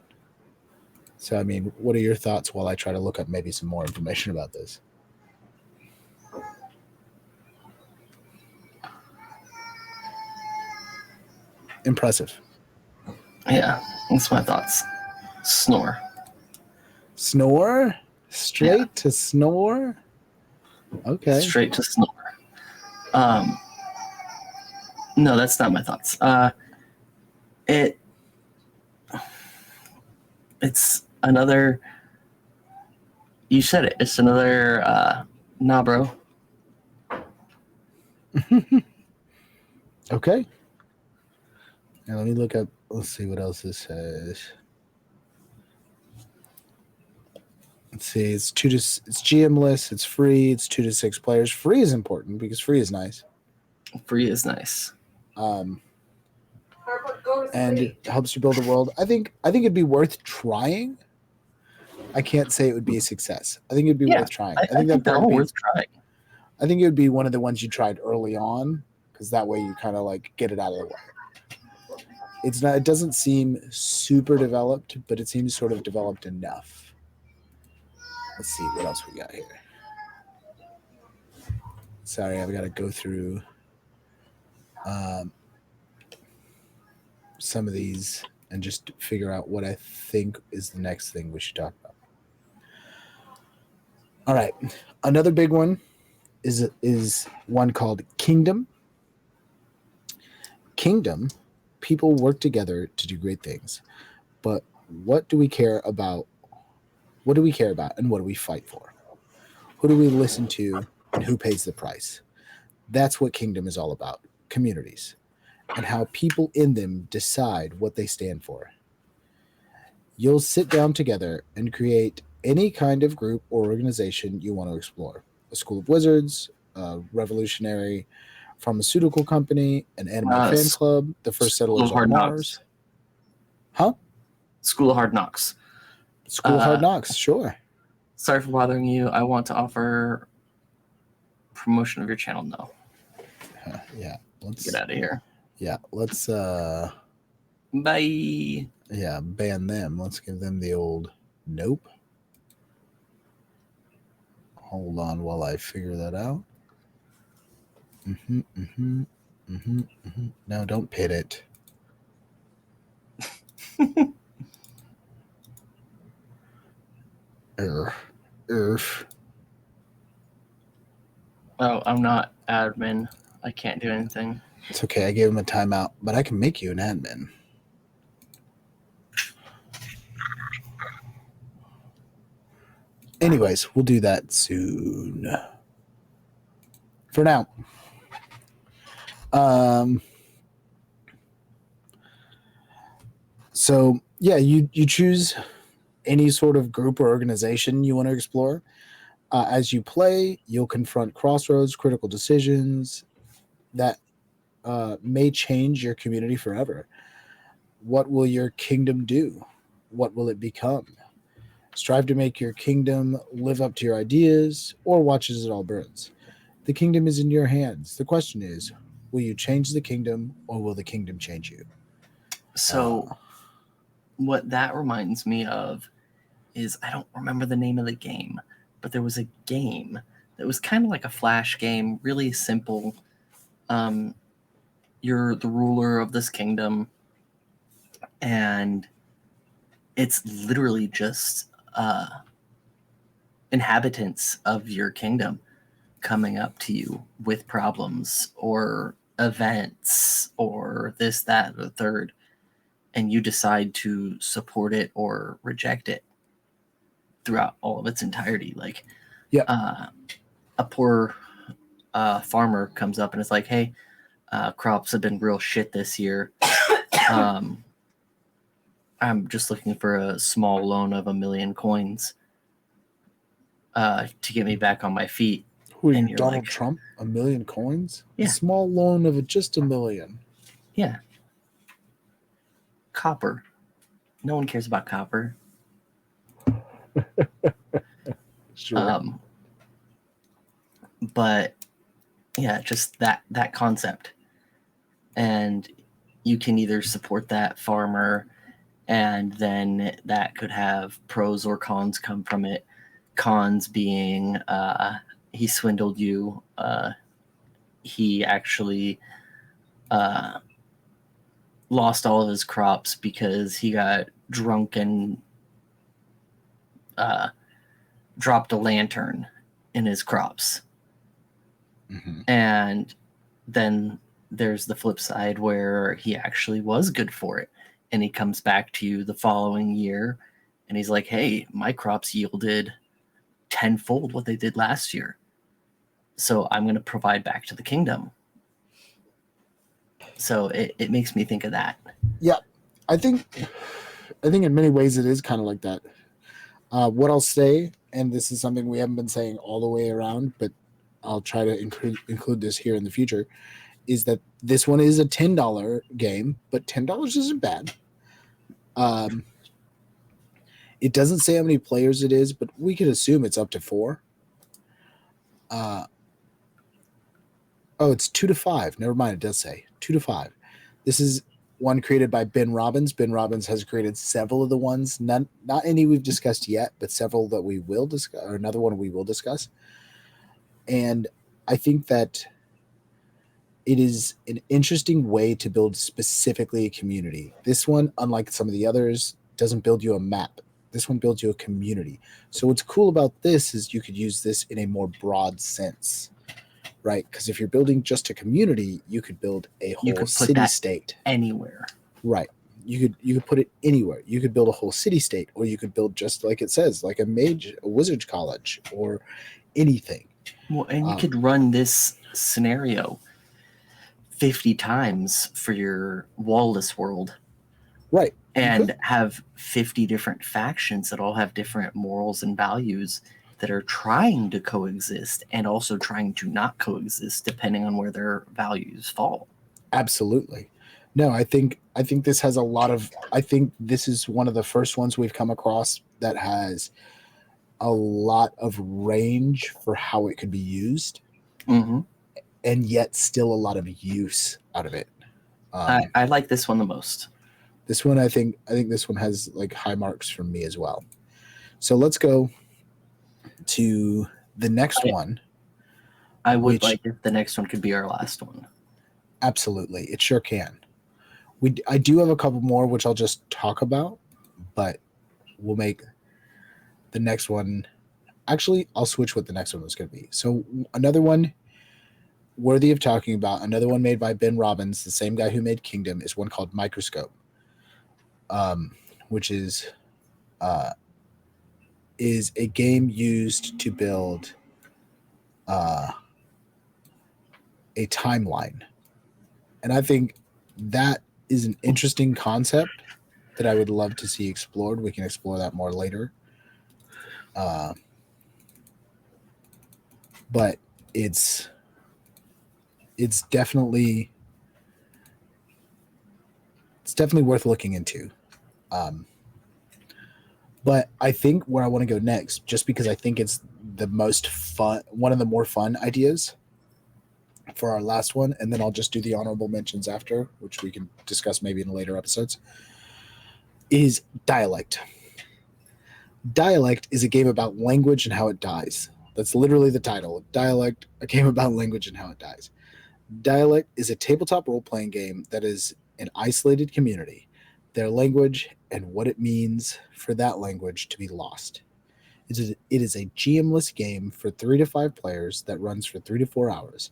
So, I mean, what are your thoughts while I try to look up maybe some more information about this? Impressive. Yeah, that's my thoughts. Snore. Snore? Straight to snore? Okay. Straight to snore. No, that's not my thoughts. It's another. You said it. It's another. Nah, bro. Okay. Now let me look up. Let's see what else this says. Let's see. It's GM-less. It's free. It's 2 to 6 players. Free is important because free is nice. Free is nice. And it helps you build a world. I think it'd be worth trying. I can't say it would be a success. I think it'd be Yeah, worth trying. I think they're that all would be, worth trying. I think it would be one of the ones you tried early on, because that way you kind of like get it out of the way. It's not. It doesn't seem super developed, but it seems sort of developed enough. Let's see what else we got here. Sorry, I've got to go through some of these and just figure out what I think is the next thing we should talk about. All right, another big one is one called Kingdom. Kingdom, people work together to do great things, but what do we care about? What do we care about, and what do we fight for? Who do we listen to, and who pays the price? That's what Kingdom is all about: communities, and how people in them decide what they stand for. You'll sit down together and create any kind of group or organization you want to explore: a school of wizards, a revolutionary pharmaceutical company, an anime fan S- club, the first School settlers of on Hard Mars. Knocks. Huh? School of Hard Knocks. School of Hard Knocks, sure. Sorry for bothering you. I want to offer promotion of your channel. No, Yeah. Let's get out of here. yeah, let's Bye. yeah, ban them. Let's give them the old nope. Hold on while I figure that out. No, don't pit it. Erf. Oh, I'm not admin. I can't do anything. It's okay. I gave him a timeout, but I can make you an admin. Anyways, we'll do that soon. For now. So yeah, you choose any sort of group or organization you want to explore. As you play, you'll confront crossroads, critical decisions that may change your community forever. What will your kingdom do? What will it become? Strive to make your kingdom live up to your ideas, or watch as it all burns. The kingdom is in your hands. The question is, will you change the kingdom, or will the kingdom change you? So, what that reminds me of is I don't remember the name of the game, but there was a game that was kind of like a flash game, really simple. You're the ruler of this kingdom, and it's literally just inhabitants of your kingdom coming up to you with problems or events or this, that, or the third, and you decide to support it or reject it throughout all of its entirety. Like, a poor farmer comes up and it's like, hey, crops have been real shit this year. I'm just looking for a small loan of 1 million coins to get me back on my feet. Who are And you, you're Donald like- Trump? 1 million coins? Yeah. A small loan of just 1 million. Yeah. Copper. No one cares about copper. Sure. But yeah, just that concept. And you can either support that farmer, and then that could have pros or cons come from it. Cons being he swindled you. He actually lost all of his crops because he got drunk and dropped a lantern in his crops. Mm-hmm. And then there's the flip side where he actually was good for it. And he comes back to you the following year and he's like, hey, my crops yielded tenfold what they did last year. So I'm going to provide back to the kingdom. So it makes me think of that. Yeah, I think in many ways it is kind of like that. What I'll say, and this is something we haven't been saying all the way around, but I'll try to include this here in the future, is that this one is a $10 game, but $10 isn't bad. It doesn't say how many players it is, but we could assume it's up to 4. Oh, it's 2 to 5. Never mind, it does say 2 to 5. This is one created by Ben Robbins. Ben Robbins has created several of the ones, not any we've discussed yet, but several that we will discuss, or another one we will discuss. And I think that it is an interesting way to build specifically a community. This one, unlike some of the others, doesn't build you a map. This one builds you a community. So what's cool about this is you could use this in a more broad sense, right? Because if you're building just a community, you could build a You whole could put city that state. anywhere. Right. You could put it anywhere. You could build a whole city state, or you could build, just like it says, like a wizard's college, or anything. Well, and you could run this scenario 50 times for your Wallace world. Right. And have 50 different factions that all have different morals and values that are trying to coexist and also trying to not coexist depending on where their values fall. Absolutely. No, I think this has a lot of, I think this is one of the first ones we've come across that has a lot of range for how it could be used, Mm-hmm. and yet still a lot of use out of it. I like this one the most. This one, I think this one has like high marks from me as well. So let's go to the next one. I would like if the next one could be our last one. Absolutely. It sure can. I do have a couple more, which I'll just talk about, but we'll make the next one. Actually, I'll switch what the next one was going to be. So another one worthy of talking about, another one made by Ben Robbins, the same guy who made Kingdom, is one called Microscope. Which is a game used to build a timeline. And I think that is an interesting concept that I would love to see explored. We can explore that more later. But it's definitely worth looking into. But I think where I want to go next, just because I think it's the most fun, one of the more fun ideas for our last one, and then I'll just do the honorable mentions after, which we can discuss maybe in later episodes, is Dialect. Dialect is a game about language and how it dies. That's literally the title. Dialect, a game about language and how it dies. Dialect is a tabletop role-playing game that is an isolated community, their language, and what it means for that language to be lost. It is a GM-less game for 3 to 5 players that runs for 3 to 4 hours.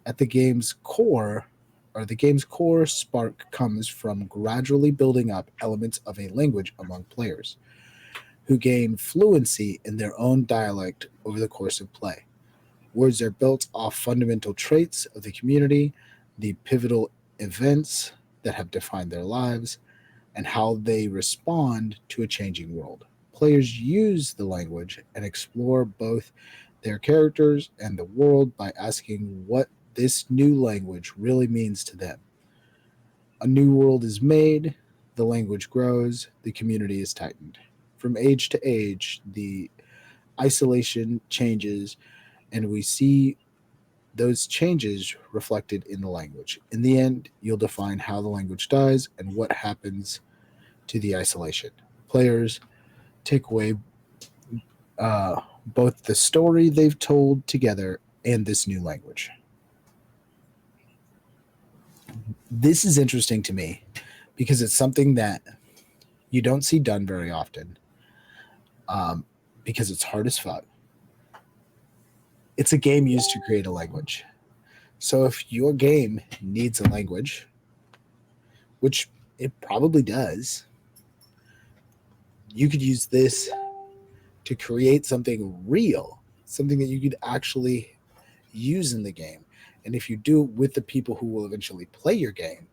At the game's core spark comes from gradually building up elements of a language among players, who gain fluency in their own dialect over the course of play. Words are built off fundamental traits of the community, the pivotal events that have defined their lives, and how they respond to a changing world. Players use the language and explore both their characters and the world by asking what this new language really means to them. A new world is made, the language grows, the community is tightened. From age to age, the isolation changes, and we see those changes reflected in the language. In the end, you'll define how the language dies and what happens to the isolation. Players take away both the story they've told together and this new language. This is interesting to me because it's something that you don't see done very often, because it's hard as fuck. It's a game used to create a language. So if your game needs a language, which it probably does, you could use this to create something real, something that you could actually use in the game. And if you do it with the people who will eventually play your game,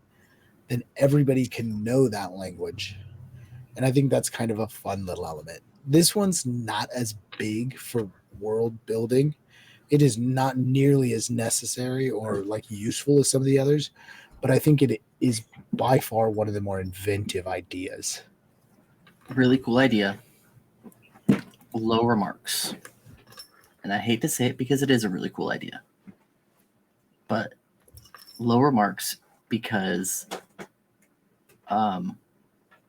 then everybody can know that language. And I think that's kind of a fun little element. This one's not as big for world building. It is not nearly as necessary or like useful as some of the others, but I think it is by far one of the more inventive ideas. Really cool idea. low remarks. And I hate to say it because it is a really cool idea. But low remarks because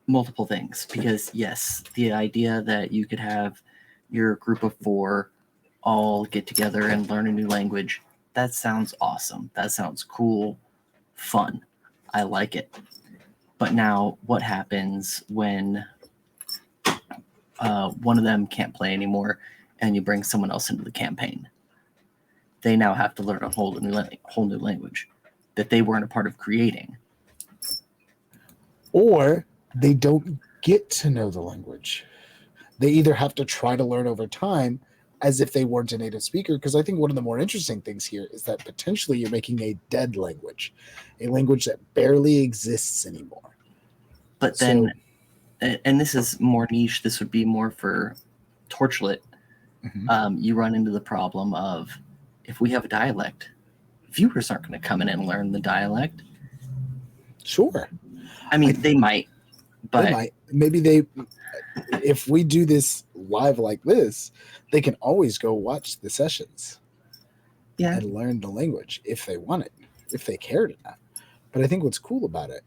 multiple things. Because yes, the idea that you could have your group of 4 all get together and learn a new language, that sounds awesome. That sounds cool, fun. I like it. But now what happens when one of them can't play anymore and you bring someone else into the campaign? They now have to learn a whole new language that they weren't a part of creating. Or they don't get to know the language. They either have to try to learn over time as if they weren't a native speaker, because I think one of the more interesting things here is that potentially you're making a dead language, a language that barely exists anymore. But then, and this is more niche, this would be more for Torchlit. You run into the problem of, if we have a dialect, viewers aren't going to come in and learn the dialect. Sure. I mean, they might, but they might. Maybe if we do this live like this, they can always go watch the sessions and learn the language if they want it, if they cared enough. But I think what's cool about it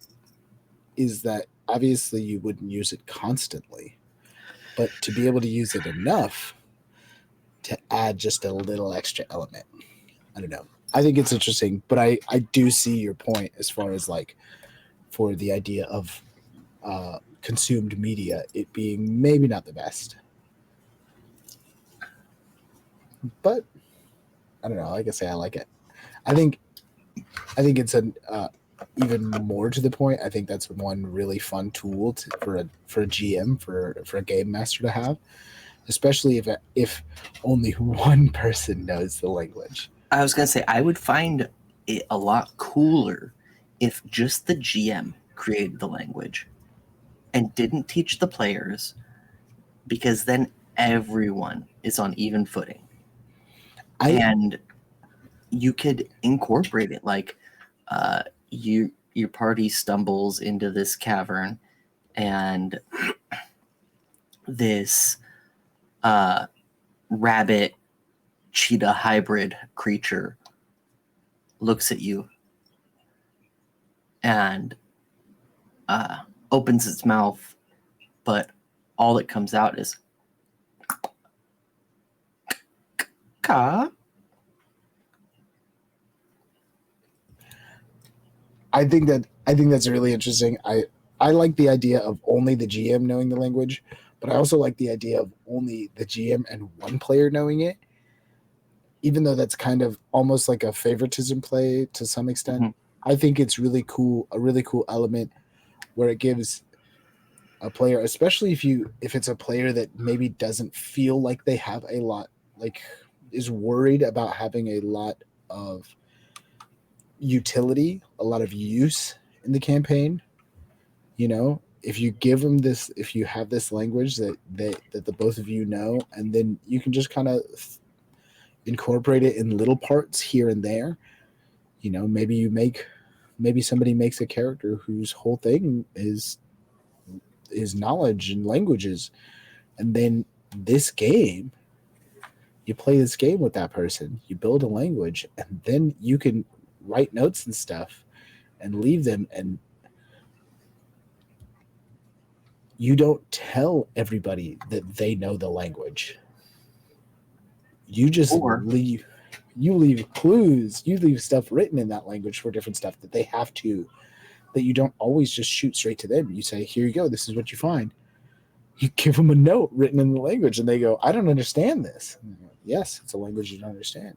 is that obviously you wouldn't use it constantly, but to be able to use it enough to add just a little extra element. I don't know. I think it's interesting, but I do see your point as far as like for the idea of consumed media, it being maybe not the best. But I don't know. Like I say, I like it. I think it's an even more to the point. I think that's one really fun tool for a GM for a game master to have, especially if only one person knows the language. I was gonna say I would find it a lot cooler if just the GM created the language and didn't teach the players, because then everyone is on even footing. And you could incorporate it like your party stumbles into this cavern and this rabbit cheetah hybrid creature looks at you and opens its mouth, but all that comes out is ka. I think that's really interesting. I like the idea of only the GM knowing the language, but I also like the idea of only the GM and one player knowing it, even though that's kind of almost like a favoritism play to some extent. Mm-hmm. I think it's really cool, a really cool element where it gives a player, especially if it's a player that maybe doesn't feel like they have a lot, like is worried about having a lot of utility, a lot of use in the campaign. You know, if you give them this, if you have this language that the both of you know, and then you can just kind of incorporate it in little parts here and there. You know, maybe somebody makes a character whose whole thing is knowledge and languages, and then you play this game with that person, you build a language, and then you can write notes and stuff and leave them, and you don't tell everybody that they know the language. You just leave clues, you leave stuff written in that language for different stuff that they have to, that you don't always just shoot straight to them. You say, here you go, this is what you find. You give them a note written in the language and they go, I don't understand this. Go, yes, it's a language you don't understand.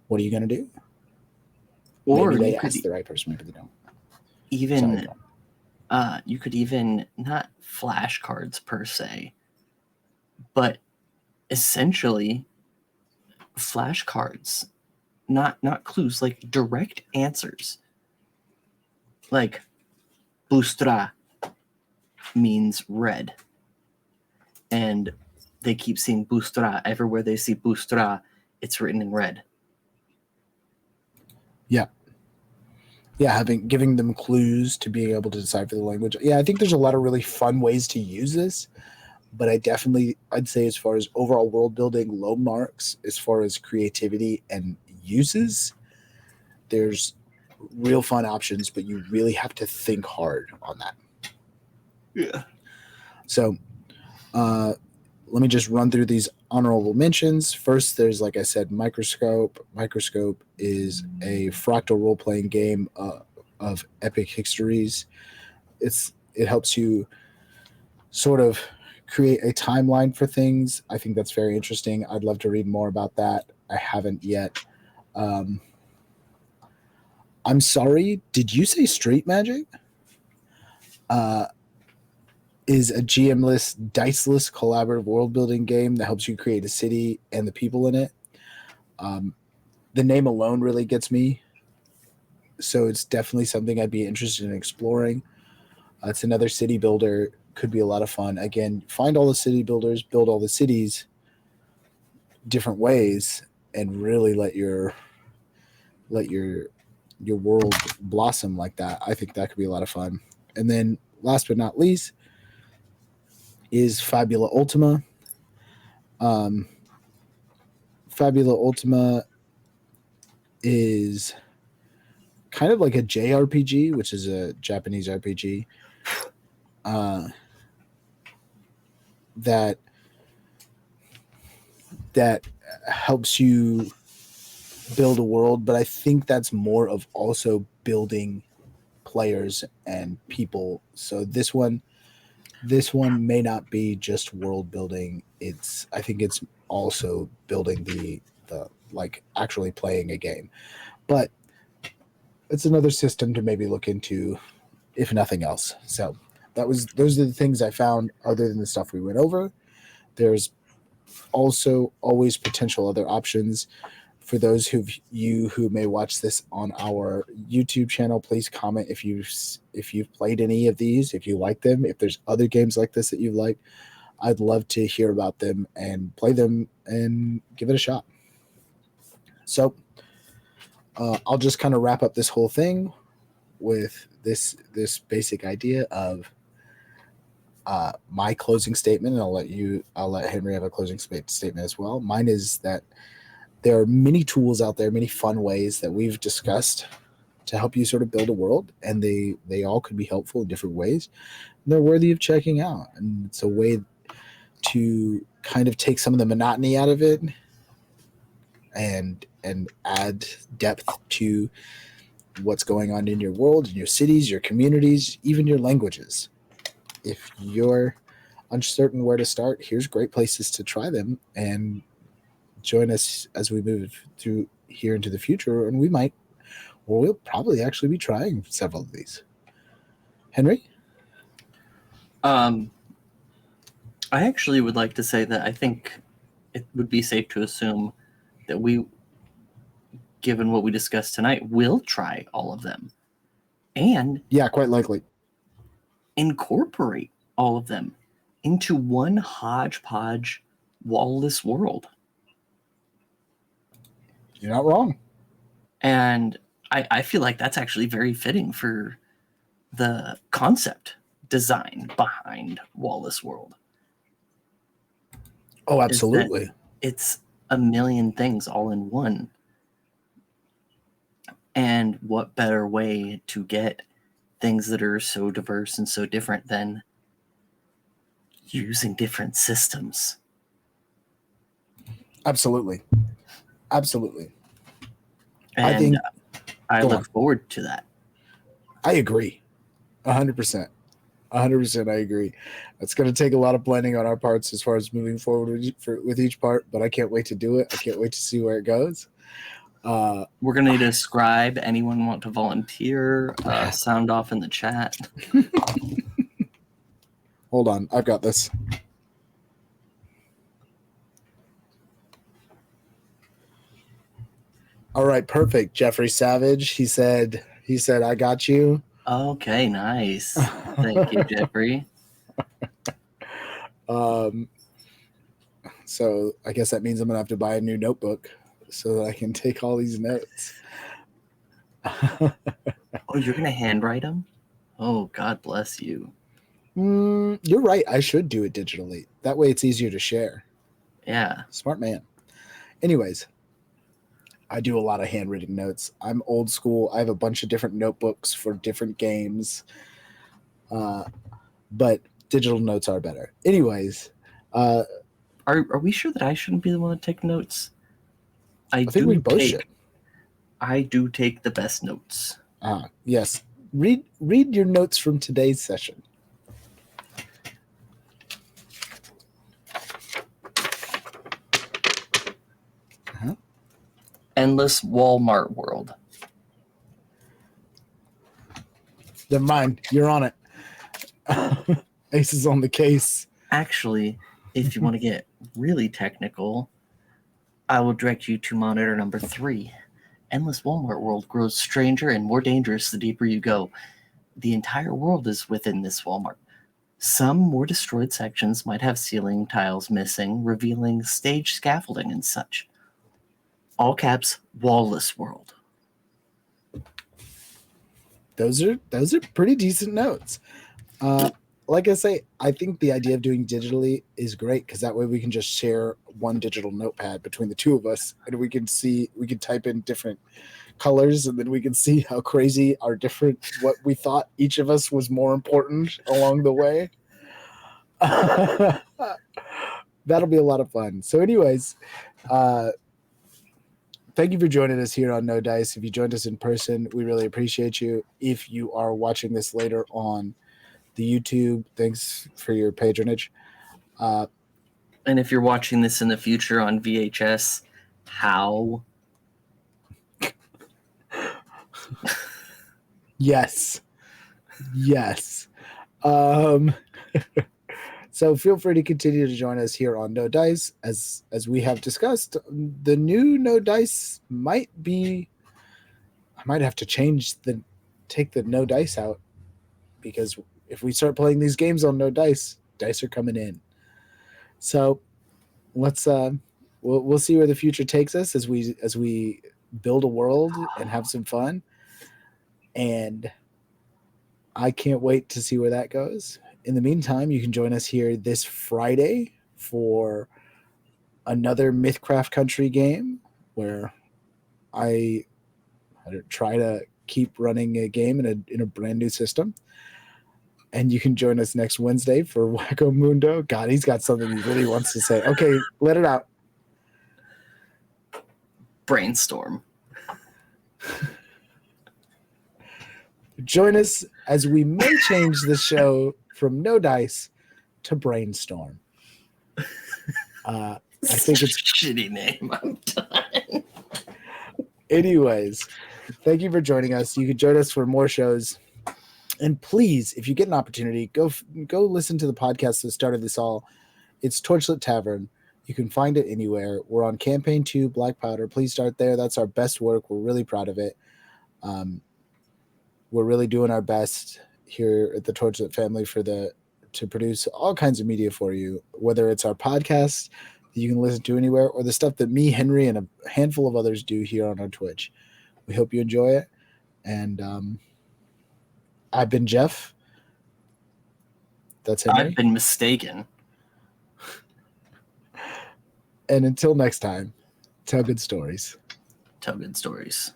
What are you going to do? Or maybe they ask the right person, maybe they don't. Even you could even not flashcards per se, but essentially flashcards, not clues, like direct answers. Like Bustra means red, and they keep seeing Bustra everywhere they see Bustra, it's written in red. Yeah, giving them clues to being able to decipher the language. Yeah, I think there's a lot of really fun ways to use this. but I'd say as far as overall world building, low marks. As far as creativity and uses, there's real fun options, but you really have to think hard on that. Yeah. So let me just run through these honorable mentions. First, there's, like I said, Microscope. Microscope is a fractal role-playing game of epic histories. It helps you sort of create a timeline for things. I think that's very interesting. I'd love to read more about that. I haven't yet. I'm sorry, did you say Street Magic? Is a GM-less, diceless collaborative world-building game that helps you create a city and the people in it. The name alone really gets me, so it's definitely something I'd be interested in exploring. It's another city builder, could be a lot of fun. Again, find all the city builders, build all the cities different ways, and really let your world blossom like that. I think that could be a lot of fun. And then last but not least is Fabula Ultima. Fabula Ultima is kind of like a JRPG, which is a Japanese RPG, that helps you build a world, but I think that's more of also building players and people. So this one may not be just world building. I think it's also building the like actually playing a game. But it's another system to maybe look into, if nothing else. So those are the things I found other than the stuff we went over. There's also always potential other options. For those who may watch this on our YouTube channel, please comment if you've played any of these, if you like them, if there's other games like this that you like. I'd love to hear about them and play them and give it a shot. So I'll just kind of wrap up this whole thing with this basic idea of my closing statement, and I'll let Henry have a closing statement as well. Mine is that there are many tools out there, many fun ways that we've discussed to help you sort of build a world, and they all could be helpful in different ways. And they're worthy of checking out, and it's a way to kind of take some of the monotony out of it and add depth to what's going on in your world, in your cities, your communities, even your languages. If you're uncertain where to start, here's great places to try them, and join us as we move through here into the future, and we'll probably actually be trying several of these. Henry? I actually would like to say that I think it would be safe to assume that we, given what we discussed tonight, will try all of them and Yeah, quite likely. incorporate all of them into one hodgepodge wall-less world. You're not wrong. And I feel like that's actually very fitting for the concept design behind Wallace World. Oh, absolutely. It's a million things all in one. And what better way to get things that are so diverse and so different than using different systems? Absolutely. Absolutely. And I Go look on. forward to that. I agree. 100%. 100% I agree. It's going to take a lot of blending on our parts as far as moving forward with each part, but I can't wait to do it. I can't wait to see where it goes. We're going to need a scribe. Anyone want to volunteer? Sound off in the chat. Hold on. I've got this. All right. Perfect. Jeffrey Savage. He said, I got you. Okay, nice. Thank you, Jeffrey. So I guess that means I'm gonna have to buy a new notebook so that I can take all these notes. Oh, you're going to handwrite them? Oh, God bless you. You're right. I should do it digitally. That way it's easier to share. Yeah. Smart man. Anyways, I do a lot of handwritten notes. I'm old school. I have a bunch of different notebooks for different games. But digital notes are better. Anyways, Are we sure that I shouldn't be the one to take notes? I think we both should. I do take the best notes. Yes. Read your notes from today's session. Endless Walmart world. Never mind. You're on it. Ace is on the case. Actually, if you want to get really technical, I will direct you to monitor number 3. Endless Walmart world grows stranger and more dangerous the deeper you go. The entire world is within this Walmart. Some more destroyed sections might have ceiling tiles missing, revealing stage scaffolding and such. All caps, Wallless world. Those are pretty decent notes. Like I say, I think the idea of doing digitally is great because that way we can just share one digital notepad between the two of us, and we can type in different colors, and then we can see how crazy our different what we thought each of us was more important along the way. That'll be a lot of fun. So, anyways, thank you for joining us here on No Dice. If you joined us in person, we really appreciate you. If you are watching this later on the YouTube, thanks for your patronage. And if you're watching this in the future on VHS, how? Yes. So feel free to continue to join us here on No Dice. As we have discussed, the new No Dice might be. I might have to take the No Dice out, because if we start playing these games on No Dice, dice are coming in. So let's we'll see where the future takes us as we build a world and have some fun. And I can't wait to see where that goes. In the meantime, you can join us here this Friday for another Mythcraft Country game where I try to keep running a game in a brand new system. And you can join us next Wednesday for Wacko Mundo. God, he's got something he really wants to say. Okay, let it out. Brainstorm. Join us as we may change the show from No Dice to Brainstorm. I think it's a shitty name. I'm done. Anyways, thank you for joining us. You can join us for more shows. And please, if you get an opportunity, go listen to the podcast that started this all. It's Torchlit Tavern. You can find it anywhere. We're on Campaign 2, Black Powder. Please start there. That's our best work. We're really proud of it. We're really doing our best here at the Torchlit family to produce all kinds of media for you, whether it's our podcast that you can listen to anywhere or the stuff that me, Henry, and a handful of others do here on our Twitch. We hope you enjoy it. And I've been Jeff. That's Henry. I've been mistaken. And until next time, tell good stories. Tell good stories.